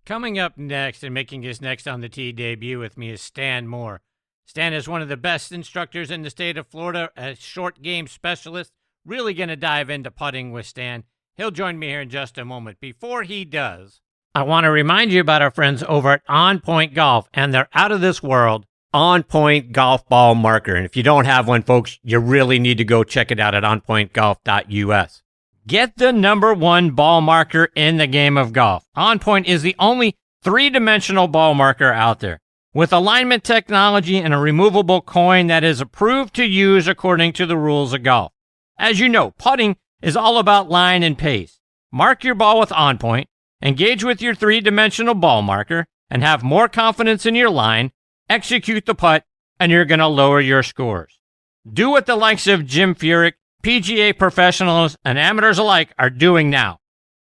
S5: Coming up next and making his next on the tee debut with me is Stan Moore. Stan is one of the best instructors in the state of Florida, a short game specialist. Really going to dive into putting with Stan. He'll join me here in just a moment. Before he does, I want to remind you about our friends over at On Point Golf and their out-of-this-world On Point Golf Ball Marker. And if you don't have one, folks, you really need to go check it out at onpointgolf.us. Get the #1 ball marker in the game of golf. On Point is the only 3-dimensional ball marker out there, with alignment technology and a removable coin that is approved to use according to the rules of golf. As you know, putting is all about line and pace. Mark your ball with On Point, engage with your 3-dimensional ball marker, and have more confidence in your line, execute the putt, and you're going to lower your scores. Do what the likes of Jim Furyk, PGA professionals, and amateurs alike are doing now.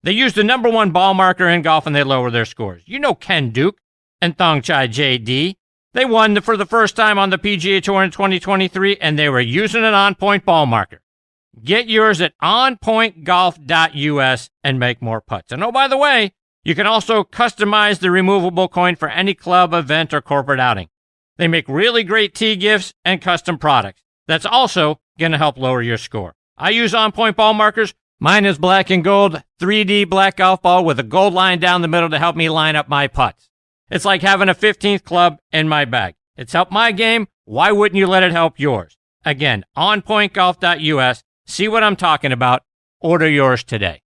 S5: They use the #1 ball marker in golf and they lower their scores. You know Ken Duke and Thongchai JD. They won for the first time on the PGA Tour in 2023, and they were using an On Point ball marker. Get yours at onpointgolf.us and make more putts. And oh, by the way, you can also customize the removable coin for any club, event, or corporate outing. They make really great tee gifts and custom products. That's also going to help lower your score. I use On Point ball markers. Mine is black and gold, 3D black golf ball with a gold line down the middle to help me line up my putts. It's like having a 15th club in my bag. It's helped my game. Why wouldn't you let it help yours? Again, onpointgolf.us. See what I'm talking about. Order yours today.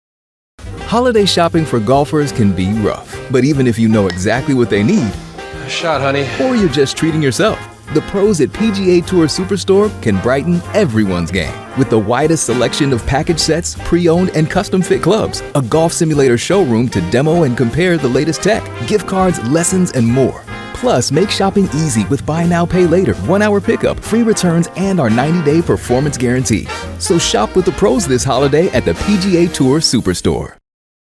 S7: Holiday shopping for golfers can be rough, but even if you know exactly what they need,
S8: a shot, honey,
S7: or you're just treating yourself, the pros at PGA Tour Superstore can brighten everyone's game. With the widest selection of package sets, pre-owned and custom-fit clubs, a golf simulator showroom to demo and compare the latest tech, gift cards, lessons, and more. Plus, make shopping easy with Buy Now, Pay Later, 1-hour pickup, free returns, and our 90-day performance guarantee. So shop with the pros this holiday at the PGA Tour Superstore.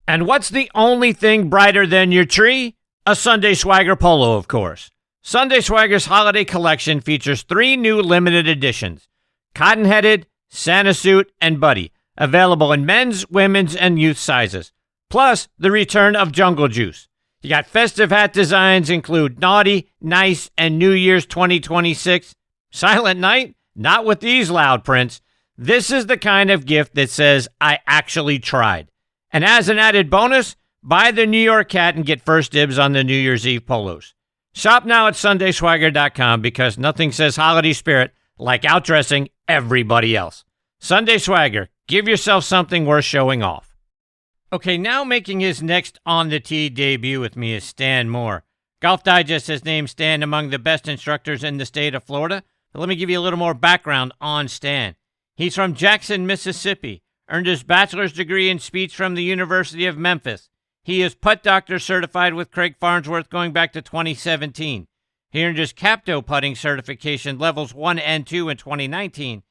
S5: And what's the only thing brighter than your tree? A Sunday Swagger polo, of course. Sunday Swagger's holiday collection features 3 new limited editions: Cotton-headed, Santa Suit, and Buddy, available in men's, women's, and youth sizes. Plus, the return of Jungle Juice. You got festive hat designs include Naughty, Nice, and New Year's 2026. Silent Night? Not with these loud prints. This is the kind of gift that says, I actually tried. And as an added bonus, buy the New York Cat and get first dibs on the New Year's Eve polos. Shop now at SundaySwagger.com because nothing says holiday spirit like outdressing everybody else. Sunday Swagger. Give yourself something worth showing off. Okay, now making his next On the Tee debut with me is Stan Moore. Golf Digest has named Stan among the best instructors in the state of Florida. But let me give you a little more background on Stan. He's from Jackson, Mississippi, earned his bachelor's degree in speech from the University of Memphis. He is putt doctor certified with Craig Farnsworth going back to 2017. He earned his Capto putting certification levels 1 and 2 in 2019.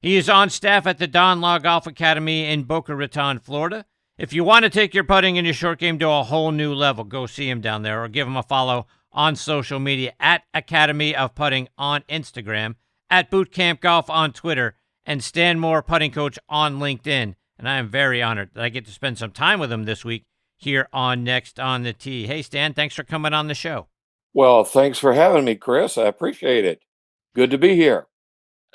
S5: He is on staff at the Don Law Golf Academy in Boca Raton, Florida. If you want to take your putting and your short game to a whole new level, go see him down there or give him a follow on social media at Academy of Putting on Instagram, at Bootcamp Golf on Twitter, and Stan Moore Putting Coach on LinkedIn. And I am very honored that I get to spend some time with him this week here on Next on the Tee. Hey, Stan, thanks for coming on the show.
S8: Well, thanks for having me, Chris. I appreciate it. Good to be here.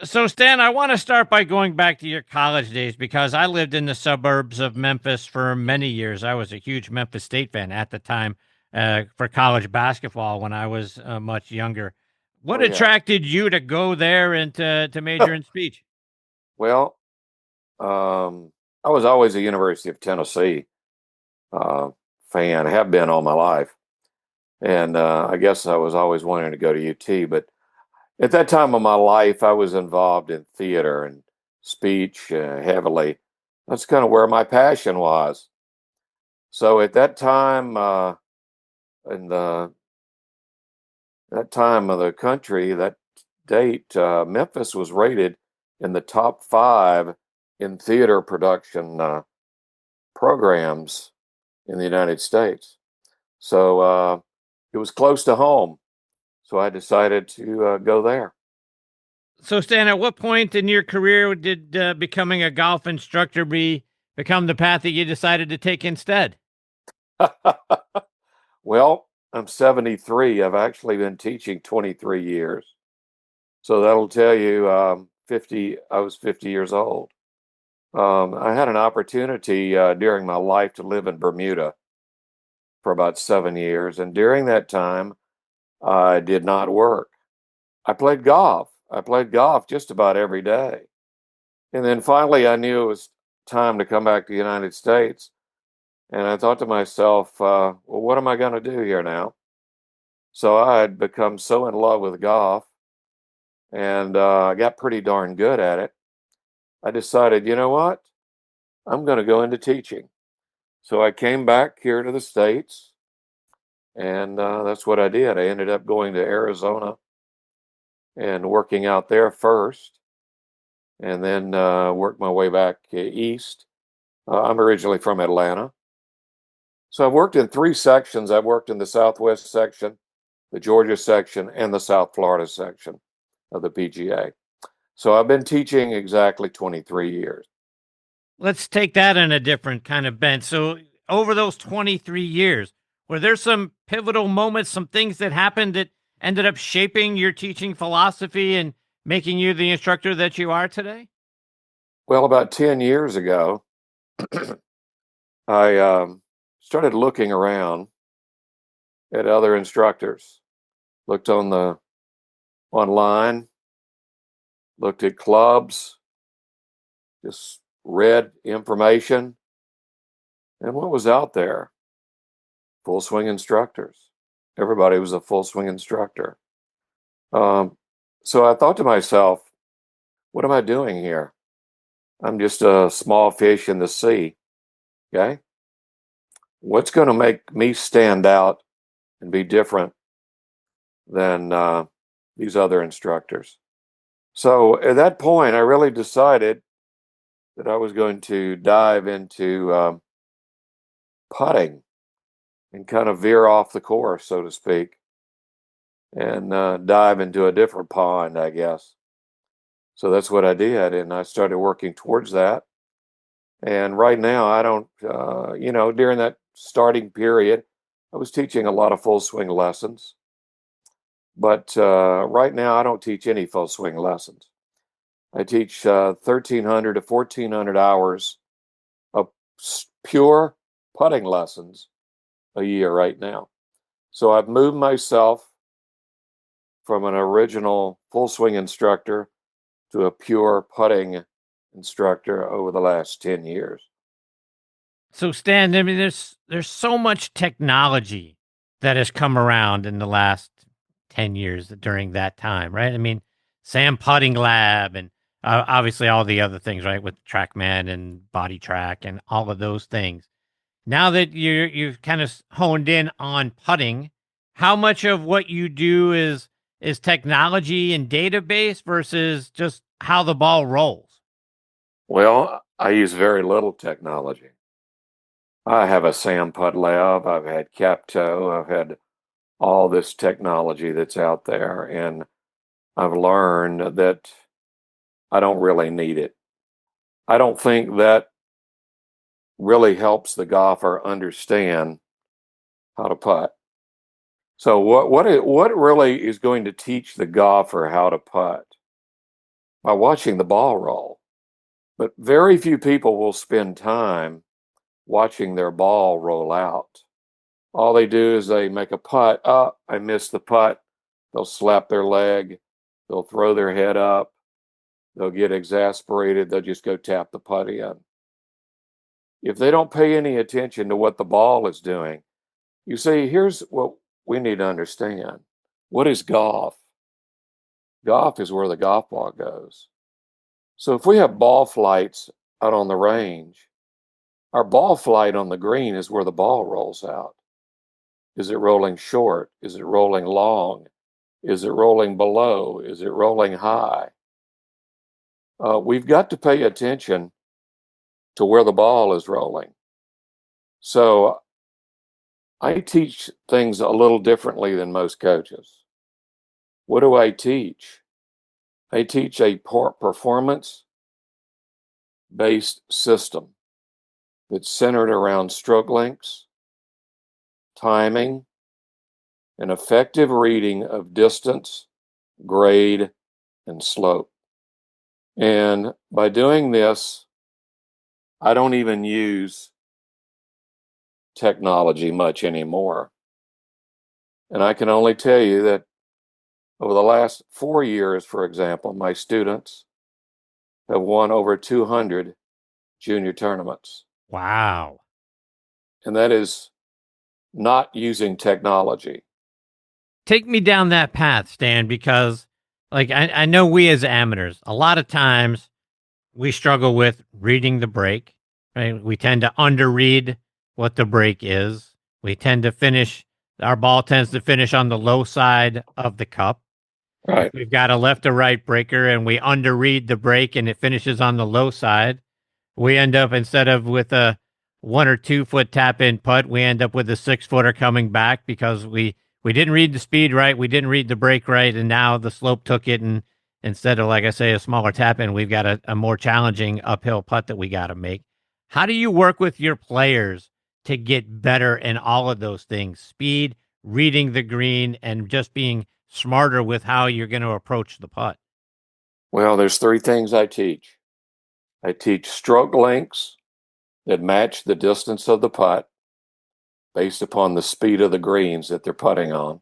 S5: So, Stan, I want to start by going back to your college days because I lived in the suburbs of Memphis for many years. I was a huge Memphis State fan at the time for college basketball when I was much younger. What attracted you to go there and to major in speech?
S8: Well, I was always a University of Tennessee fan, have been all my life. And I guess I was always wanting to go to UT, but at that time of my life, I was involved in theater and speech heavily. That's kind of where my passion was. So at that time, that time of the country, that date, Memphis was rated in the top 5 in theater production programs in the United States. So it was close to home. So I decided to go there.
S5: So, Stan, at what point in your career did becoming a golf instructor become the path that you decided to take instead?
S8: Well, I'm 73. I've actually been teaching 23 years. So that'll tell you I was 50 years old. I had an opportunity during my life to live in Bermuda for about 7 years. And during that time, I did not work. I played golf. I played golf just about every day. And then finally, I knew it was time to come back to the United States. And I thought to myself, well, what am I going to do here now? So I had become so in love with golf, and I got pretty darn good at it. I decided, you know what? I'm going to go into teaching. So I came back here to the States, and that's what I did. I ended up going to Arizona and working out there first, and then worked my way back east. I'm originally from Atlanta. So I've worked in 3 sections. I've worked in the Southwest section, the Georgia section, and the South Florida section of the PGA. So I've been teaching exactly 23 years.
S5: Let's take that in a different kind of bent. So over those 23 years, were there some pivotal moments, some things that happened that ended up shaping your teaching philosophy and making you the instructor that you are today?
S8: Well, about 10 years ago, I started looking around at other instructors, looked online, looked at clubs, just read information, and what was out there? Full swing instructors. Everybody was a full swing instructor. So I thought to myself, what am I doing here? I'm just a small fish in the sea. Okay. What's going to make me stand out and be different than these other instructors? So at that point, I really decided that I was going to dive into putting and kind of veer off the course, so to speak, and dive into a different pond, I guess. So that's what I did, and I started working towards that. And right now, I don't, during that starting period, I was teaching a lot of full swing lessons. But right now, I don't teach any full swing lessons. I teach 1,300 to 1,400 hours of pure putting lessons a year right now. So I've moved myself from an original full swing instructor to a pure putting instructor over the last 10 years.
S5: So Stan, I mean, there's so much technology that has come around in the last 10 years during that time, right? I mean, Sam Putting Lab and obviously all the other things, right, with TrackMan and Body Track and all of those things. Now that you've kind of honed in on putting, how much of what you do is technology and database versus just how the ball rolls?
S8: Well, I use very little technology. I have a Sam Putt Lab. I've had Capto. I've had all this technology that's out there, and I've learned that I don't really need it. I don't think that really helps the golfer understand how to putt. So what really is going to teach the golfer how to putt? By watching the ball roll. But very few people will spend time watching their ball roll out. All they do is they make a putt. Oh, I missed the putt. They'll slap their leg. They'll throw their head up. They'll get exasperated. They'll just go tap the putt in. If they don't pay any attention to what the ball is doing, you see, here's what we need to understand. What is golf? Golf is where the golf ball goes. So if we have ball flights out on the range, our ball flight on the green is where the ball rolls out. Is it rolling short? Is it rolling long? Is it rolling below? Is it rolling high? We've got to pay attention to where the ball is rolling. So I teach things a little differently than most coaches. What do I teach? I teach a performance-based system that's centered around stroke lengths, timing, and effective reading of distance, grade, and slope. And by doing this, I don't even use technology much anymore. And I can only tell you that over the last 4 years, for example, my students have won over 200 junior tournaments.
S5: Wow.
S8: And that is not using technology.
S5: Take me down that path, Stan, because like I know we as amateurs, a lot of times we struggle with reading the break, right? We tend to underread what the break is. We tend to finish, our ball tends to finish on the low side of the cup.
S8: Right.
S5: If we've got a left or right breaker and we underread the break and it finishes on the low side, we end up, instead of with a 1 or 2 foot tap in putt, we end up with a 6-footer coming back because we didn't read the speed right, we didn't read the break right, and now the slope took it, and instead of, like I say, a smaller tap in, we've got a more challenging uphill putt that we got to make. How do you work with your players to get better in all of those things? Speed, reading the green, and just being smarter with how you're going to approach the putt.
S8: Well, there's 3 things I teach. I teach stroke lengths that match the distance of the putt based upon the speed of the greens that they're putting on.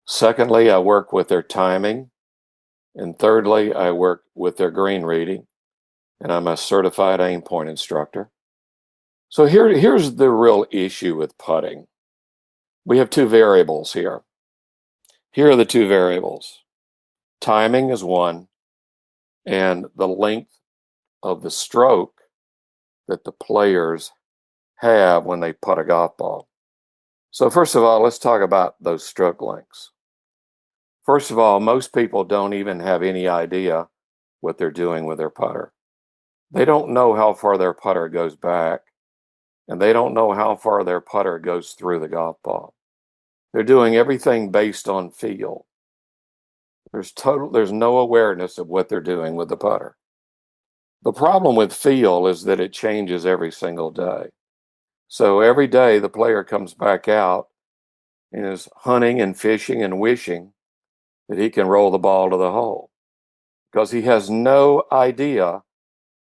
S8: Secondly, I work with their timing. And thirdly, I work with their green reading. And I'm a certified aim point instructor. So here's the real issue with putting. We have 2 variables here. Here are the 2 variables. Timing is one, and the length of the stroke that the players have when they putt a golf ball. So first of all, let's talk about those stroke lengths. First of all, most people don't even have any idea what they're doing with their putter. They don't know how far their putter goes back, and they don't know how far their putter goes through the golf ball. They're doing everything based on feel. There's no awareness of what they're doing with the putter. The problem with feel is that it changes every single day. So every day the player comes back out and is hunting and fishing and wishing that he can roll the ball to the hole because he has no idea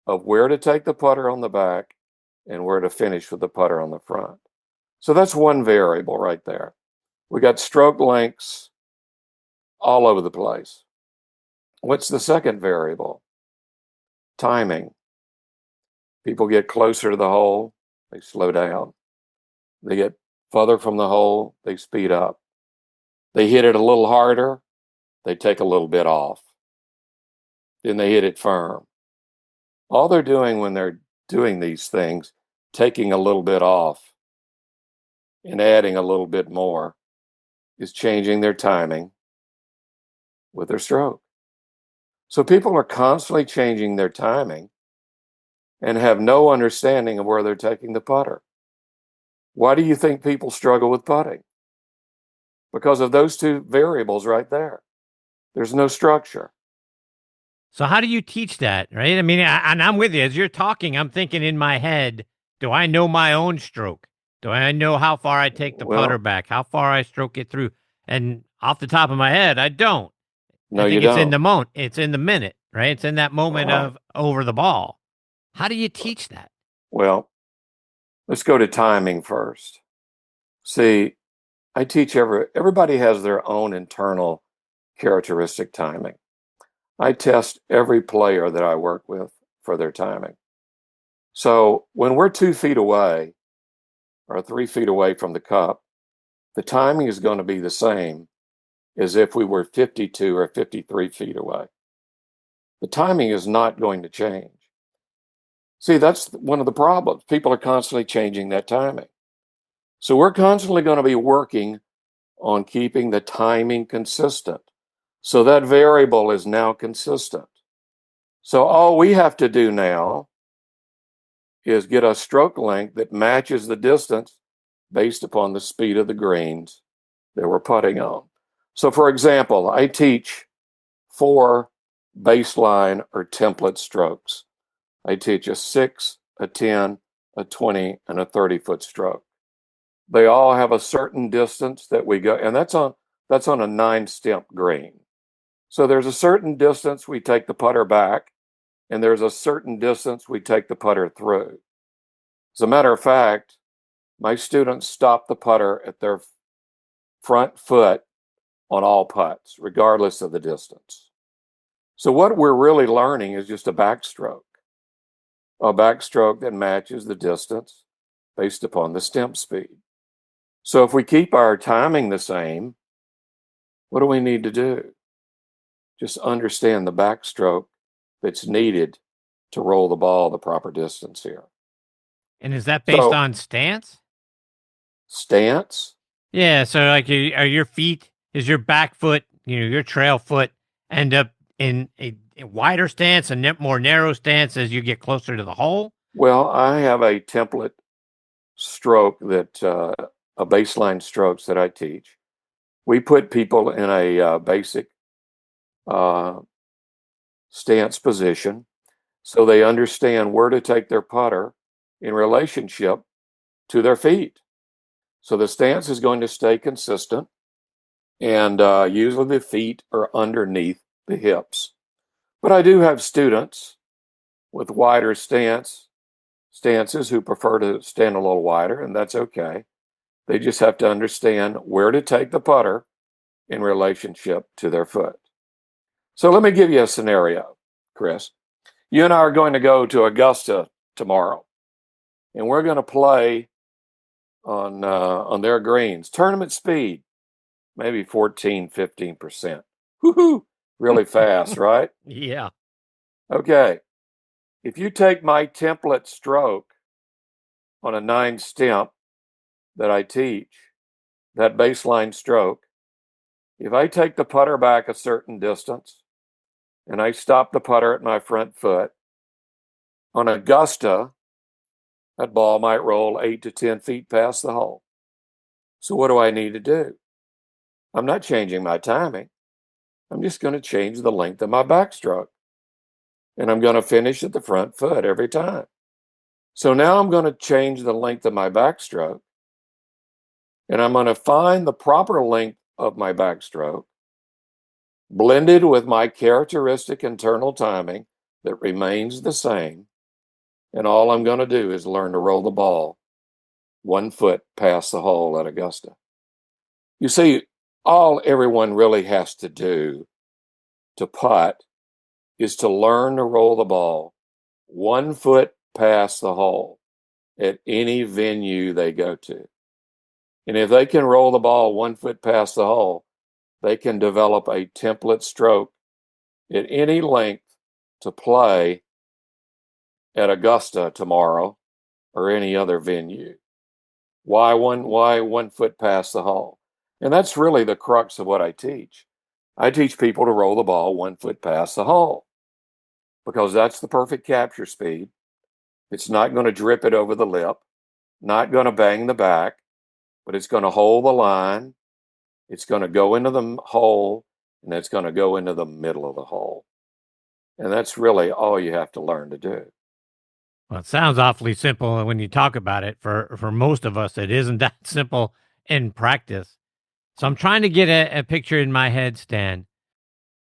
S8: of where to take the putter on the back and where to finish with the putter on the front. So that's one variable right there. We got stroke lengths all over the place. What's the second variable? Timing. People get closer to the hole. they slow down. They get further from the hole, they speed up. They hit it a little harder, they take a little bit off. Then they hit it firm. All they're doing when they're doing these things, taking a little bit off and adding a little bit more, is changing their timing with their stroke. So people are constantly changing their timing and have no understanding of where they're taking the putter. Why do you think people struggle with putting? Because of those two variables right there. There's no structure.
S5: So how do you teach that, right? I mean, and I'm with you. As you're talking, I'm thinking in my head, do I know my own stroke? Do I know how far I take the putter back, how far I stroke it through? And off the top of my head, I don't.
S8: No,
S5: I think
S8: you
S5: it's
S8: don't.
S5: in the moment. It's in the minute, right? It's in that moment of over the ball. How do you teach that?
S8: Well, let's go to timing first. See, I teach everybody has their own internal characteristic timing. I test every player that I work with for their timing. So when we're 2 feet away or 3 feet away from the cup, the timing is going to be the same as if we were 52 or 53 feet away. The timing is not going to change. See, that's one of the problems. People are constantly changing that timing. So we're constantly going to be working on keeping the timing consistent. So that variable is now consistent. So all we have to do now is get a stroke length that matches the distance based upon the speed of the greens that we're putting on. So for example, I teach 4 baseline or template strokes. I teach a 6, a 10, a 20, and a 30-foot stroke. They all have a certain distance that we go, and that's on a 9-stemp green. So there's a certain distance we take the putter back, and there's a certain distance we take the putter through. As a matter of fact, my students stop the putter at their front foot on all putts, regardless of the distance. So what we're really learning is just a backstroke that matches the distance based upon the stemp speed. So if we keep our timing the same, what do we need to do? Just understand the backstroke that's needed to roll the ball the proper distance here.
S5: And is that based on stance?
S8: Stance?
S5: Yeah, so like are your feet, is your back foot, your trail foot end up in a wider stance and more narrow stance as you get closer to the hole?
S8: Well, I have a template stroke that a baseline strokes that I teach. We put people in a basic stance position so they understand where to take their putter in relationship to their feet. So the stance is going to stay consistent, and usually the feet are underneath the hips. But I do have students with wider stances who prefer to stand a little wider, and that's okay. They just have to understand where to take the putter in relationship to their foot. So let me give you a scenario, Chris. You and I are going to go to Augusta tomorrow, and we're going to play on their greens. Tournament speed, maybe 14, 15%. Woohoo! Really fast, right?
S5: Yeah.
S8: Okay. If you take my template stroke on a 9-stemp that I teach, that baseline stroke, if I take the putter back a certain distance and I stop the putter at my front foot, on Augusta, that ball might roll 8 to 10 feet past the hole. So what do I need to do? I'm not changing my timing. I'm just going to change the length of my backstroke. And I'm going to finish at the front foot every time. So now I'm going to change the length of my backstroke. And I'm going to find the proper length of my backstroke, blended with my characteristic internal timing that remains the same. And all I'm going to do is learn to roll the ball 1 foot past the hole at Augusta. You see, all everyone really has to do to putt is to learn to roll the ball 1 foot past the hole. at any venue they go to. And if they can roll the ball 1 foot past the hole, they can develop a template stroke at any length to play at Augusta tomorrow or any other venue. Why 1 foot past the hole? And that's really the crux of what I teach. I teach people to roll the ball 1 foot past the hole because that's the perfect capture speed. It's not going to drip it over the lip, not going to bang the back, but it's going to hold the line. It's going to go into the hole, and it's going to go into the middle of the hole. And that's really all you have to learn to do.
S5: Well, it sounds awfully simple when you talk about it. For most of us, it isn't that simple in practice. So I'm trying to get a picture in my head, Stan.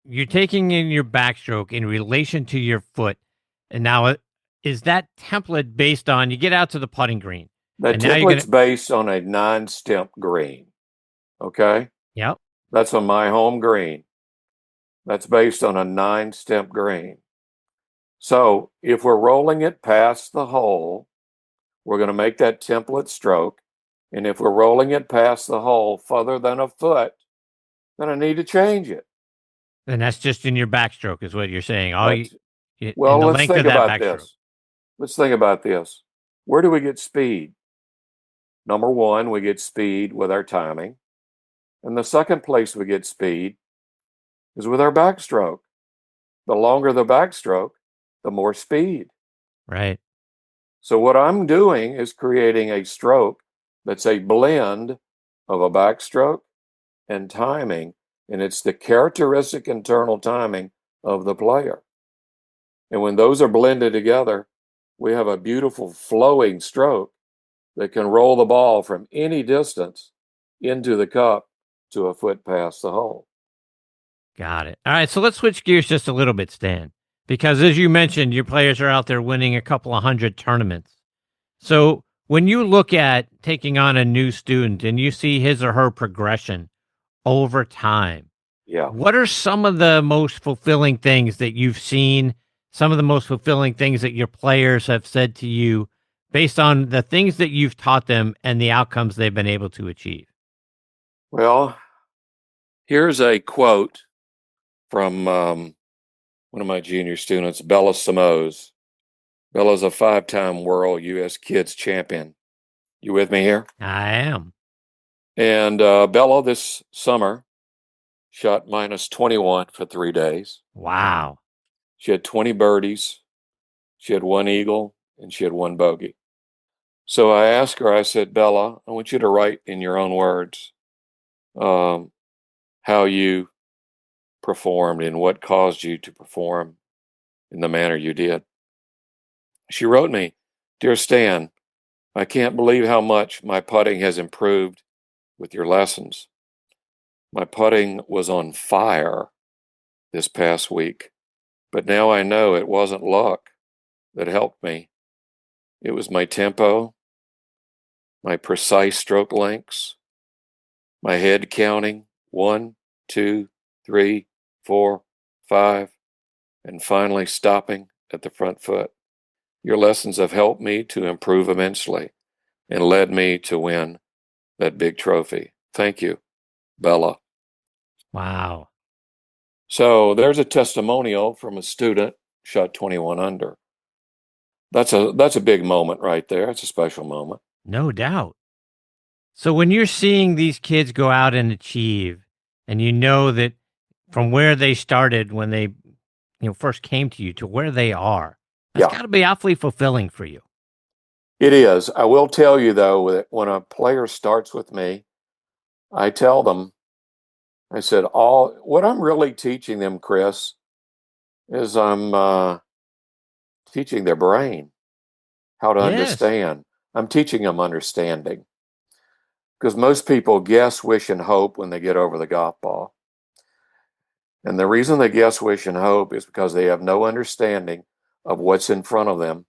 S5: You're taking in your backstroke in relation to your foot. And now, is that template based on, you get out to the putting green?
S8: The template's based on a 9-stemp green. Okay?
S5: Yep.
S8: That's on my home green. That's based on a 9-stemp green. So if we're rolling it past the hole, we're going to make that template stroke. And if we're rolling it past the hole further than a foot, then I need to change it.
S5: And that's just in your backstroke is what you're saying.
S8: Well, let's think about this. Let's think about this. Where do we get speed? Number one, we get speed with our timing. And the second place we get speed is with our backstroke. The longer the backstroke, the more speed.
S5: Right.
S8: So what I'm doing is creating a stroke that's a blend of a backstroke and timing, and it's the characteristic internal timing of the player. And when those are blended together, we have a beautiful flowing stroke that can roll the ball from any distance into the cup to a foot past the hole.
S5: Got it. All right, so let's switch gears just a little bit, Stan, because as you mentioned, your players are out there winning a couple of 100 tournaments. So when you look at taking on a new student and you see his or her progression over time, what are some of the most fulfilling things that you've seen, some of the most fulfilling things that your players have said to you based on the things that you've taught them and the outcomes they've been able to achieve?
S8: Well, here's a quote from one of my junior students, Bella Simoes. Bella's a 5-time world U.S. kids champion. You with me here?
S5: I am.
S8: And Bella this summer shot minus 21 for 3 days.
S5: Wow.
S8: She had 20 birdies. She had 1 eagle and she had 1 bogey. So I asked her, I said, Bella, I want you to write in your own words how you performed and what caused you to perform in the manner you did. She wrote me, Dear Stan, I can't believe how much my putting has improved with your lessons. My putting was on fire this past week, but now I know it wasn't luck that helped me. It was my tempo, my precise stroke lengths, my head counting 1, 2, 3, 4, 5, and finally stopping at the front foot. Your lessons have helped me to improve immensely and led me to win that big trophy. Thank you, Bella.
S5: Wow.
S8: So there's a testimonial from a student shot 21 under. That's a big moment right there. It's a special moment.
S5: No doubt. So when you're seeing these kids go out and achieve, and you know that from where they started when they first came to you to where they are, that's got to be awfully fulfilling for you.
S8: It is. I will tell you, though, that when a player starts with me, I tell them, I said, what I'm really teaching them, Chris, is I'm teaching their brain how to understand. I'm teaching them understanding. Because most people guess, wish, and hope when they get over the golf ball. And the reason they guess, wish, and hope is because they have no understanding of what's in front of them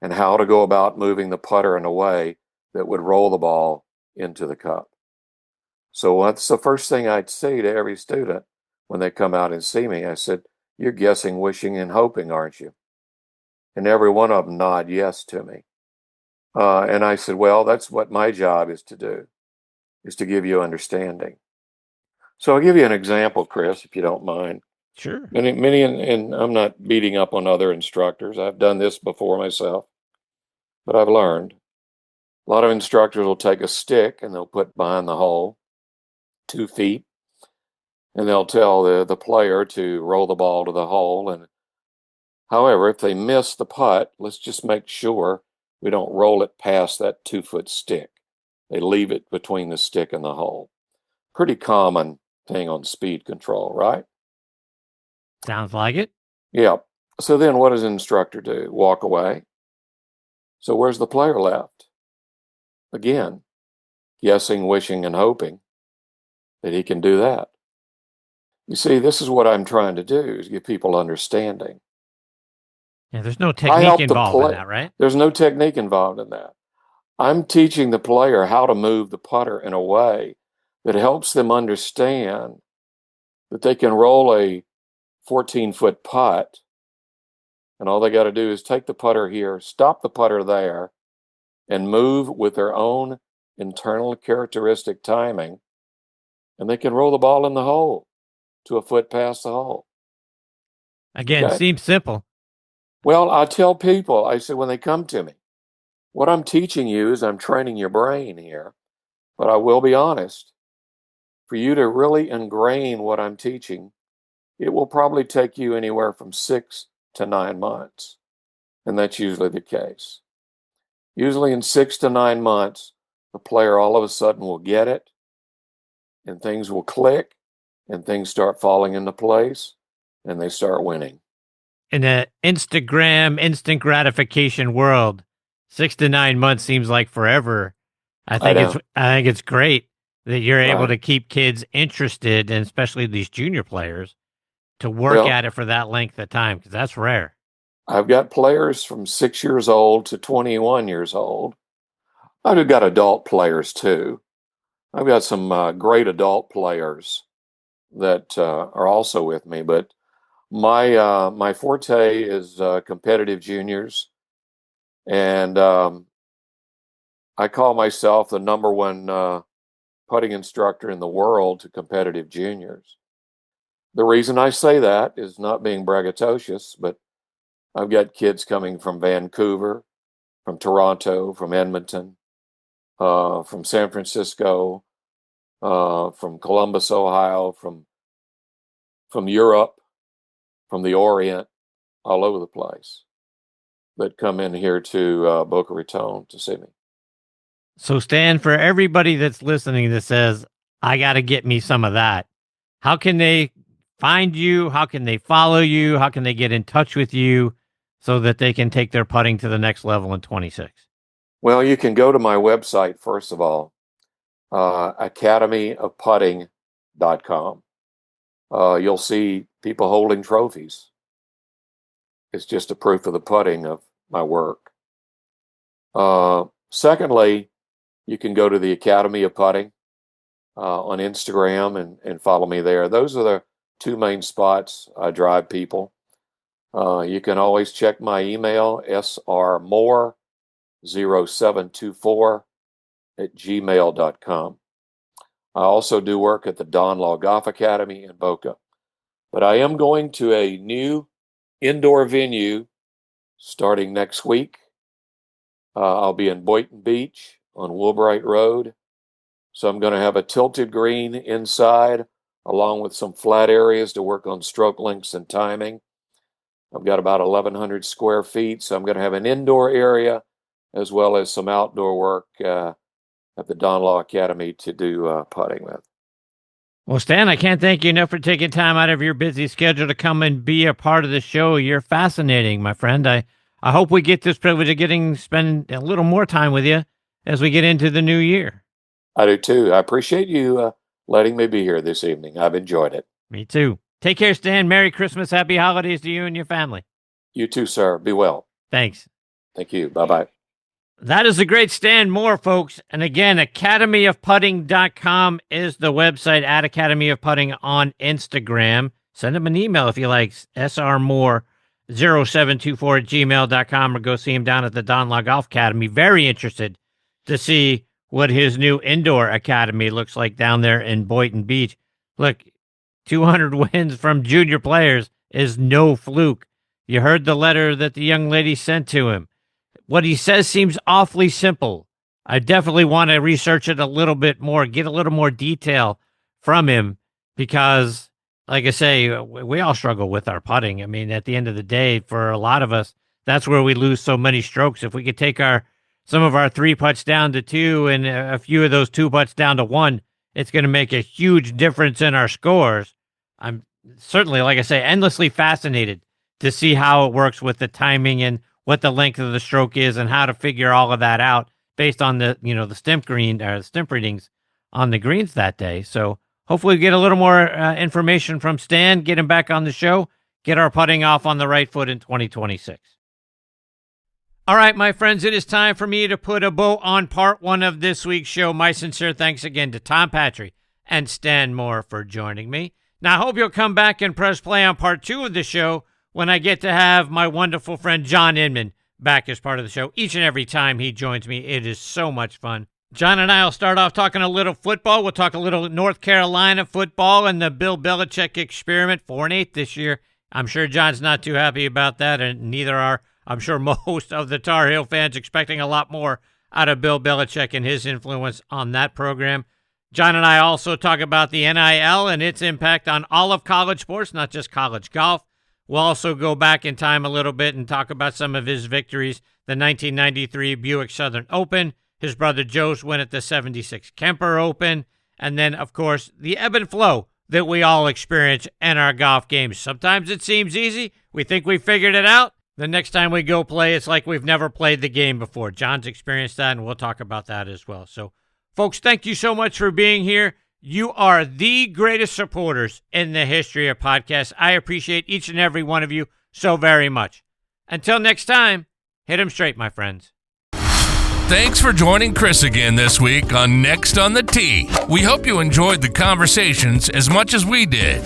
S8: and how to go about moving the putter in a way that would roll the ball into the cup. So what's the first thing I'd say to every student when they come out and see me? I said, you're guessing, wishing, and hoping, aren't you? And every one of them nod yes to me. And I said, well, that's what my job is to do, is to give you understanding. So I'll give you an example, Chris, if you don't mind.
S5: Sure.
S8: And I'm not beating up on other instructors. I've done this before myself, but I've learned. A lot of instructors will take a stick and they'll put behind the hole 2 feet, and they'll tell the player to roll the ball to the hole. And however, if they miss the putt, let's just make sure we don't roll it past that 2-foot stick. They leave it between the stick and the hole. Pretty common thing on speed control, right?
S5: Sounds like it.
S8: Yeah. So then what does an instructor do? Walk away. So where's the player left? Again, guessing, wishing, and hoping that he can do that. You see, this is what I'm trying to do, is give people understanding.
S5: Yeah, there's no technique involved in that, right?
S8: There's no technique involved in that. I'm teaching the player how to move the putter in a way that helps them understand that they can roll a 14-foot putt, and all they got to do is take the putter here, stop the putter there, and move with their own internal characteristic timing, and they can roll the ball in the hole to a foot past the hole.
S5: Again, seems simple.
S8: Well, I tell people, I say when they come to me, what I'm teaching you is I'm training your brain here, but I will be honest, for you to really ingrain what I'm teaching, it will probably take you anywhere from 6 to 9 months. And that's usually the case. Usually in 6 to 9 months, the player all of a sudden will get it, and things will click, and things start falling into place, and they start winning.
S5: In the Instagram instant gratification world, 6 to 9 months seems like forever. I think it's great that you're able to keep kids interested, and especially these junior players, to work at it for that length of time, because that's rare.
S8: I've got players from 6 years old to 21 years old. I've got adult players too. I've got some great adult players that are also with me, but my forte is competitive juniors, and I call myself the number one putting instructor in the world to competitive juniors. The reason I say that is not being braggadocious, but I've got kids coming from Vancouver, from Toronto, from Edmonton, from San Francisco, from Columbus, Ohio, from Europe, from the Orient, all over the place, that come in here to Boca Raton to see me.
S5: So, Stan, for everybody that's listening that says, I got to get me some of that, how can they find you? How can they follow you? How can they get in touch with you so that they can take their putting to the next level in 26?
S8: Well, you can go to my website, first of all, academyofputting.com. You'll see people holding trophies. It's just a proof of the putting of my work. Secondly, you can go to the Academy of Putting on Instagram and follow me there. Those are the 2 main spots I drive people. You can always check my email, srmoore0724@gmail.com. I also do work at the Don Law Golf Academy in Boca. But I am going to a new indoor venue starting next week. I'll be in Boynton Beach on Woolbright Road. So I'm going to have a tilted green inside, along with some flat areas to work on stroke lengths and timing. I've got about 1,100 square feet, so I'm going to have an indoor area as well as some outdoor work at the Don Law Academy to do putting with.
S5: Well, Stan, I can't thank you enough for taking time out of your busy schedule to come and be a part of the show. You're fascinating, my friend. I hope we get this privilege of spend a little more time with you as we get into the new year.
S8: I do too. I appreciate you letting me be here this evening. I've enjoyed it.
S5: Me too. Take care, Stan. Merry Christmas. Happy holidays to you and your family.
S8: You too, sir. Be well.
S5: Thanks.
S8: Thank you. Bye-bye.
S5: That is the great Stan Moore, folks. And again, academyofputting.com is the website, at Academy of Putting on Instagram. Send him an email if you like, srmoore 0724@gmail.com, or go see him down at the Don Law Golf Academy. Very interested to see what his new indoor academy looks like down there in Boynton Beach. Look, 200 wins from junior players is no fluke. You heard the letter that the young lady sent to him. What he says seems awfully simple. I definitely want to research it a little bit more, get a little more detail from him, because, like I say, we all struggle with our putting. I mean, at the end of the day, for a lot of us, that's where we lose so many strokes. If we could take some of our 3 putts down to 2 and a few of those 2 putts down to 1, it's going to make a huge difference in our scores. I'm certainly, like I say, endlessly fascinated to see how it works with the timing and what the length of the stroke is and how to figure all of that out based on the stimp readings on the greens that day. So hopefully we get a little more information from Stan, get him back on the show, get our putting off on the right foot in 2026. All right, my friends, it is time for me to put a bow on part 1 of this week's show. My sincere thanks again to Tom Patri and Stan Moore for joining me. Now, I hope you'll come back and press play on part 2 of the show when I get to have my wonderful friend John Inman back as part of the show. Each and every time he joins me, it is so much fun. John and I will start off talking a little football. We'll talk a little North Carolina football and the Bill Belichick experiment, 4-8 this year. I'm sure John's not too happy about that, and neither are, I'm sure, most of the Tar Heel fans, expecting a lot more out of Bill Belichick and his influence on that program. John and I also talk about the NIL and its impact on all of college sports, not just college golf. We'll also go back in time a little bit and talk about some of his victories, the 1993 Buick Southern Open, his brother Joe's win at the 76 Kemper Open, and then, of course, the ebb and flow that we all experience in our golf games. Sometimes it seems easy. We think we figured it out. The next time we go play, it's like we've never played the game before. John's experienced that, and we'll talk about that as well. So, folks, thank you so much for being here. You are the greatest supporters in the history of podcasts. I appreciate each and every one of you so very much. Until next time, hit 'em straight, my friends.
S1: Thanks for joining Chris again this week on Next on the Tee. We hope you enjoyed the conversations as much as we did.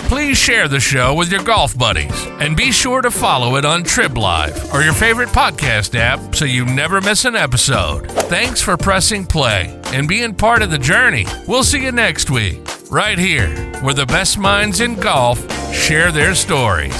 S1: Please share the show with your golf buddies, and be sure to follow it on Trib Live or your favorite podcast app so you never miss an episode. Thanks for pressing play and being part of the journey. We'll see you next week, right here, where the best minds in golf share their stories.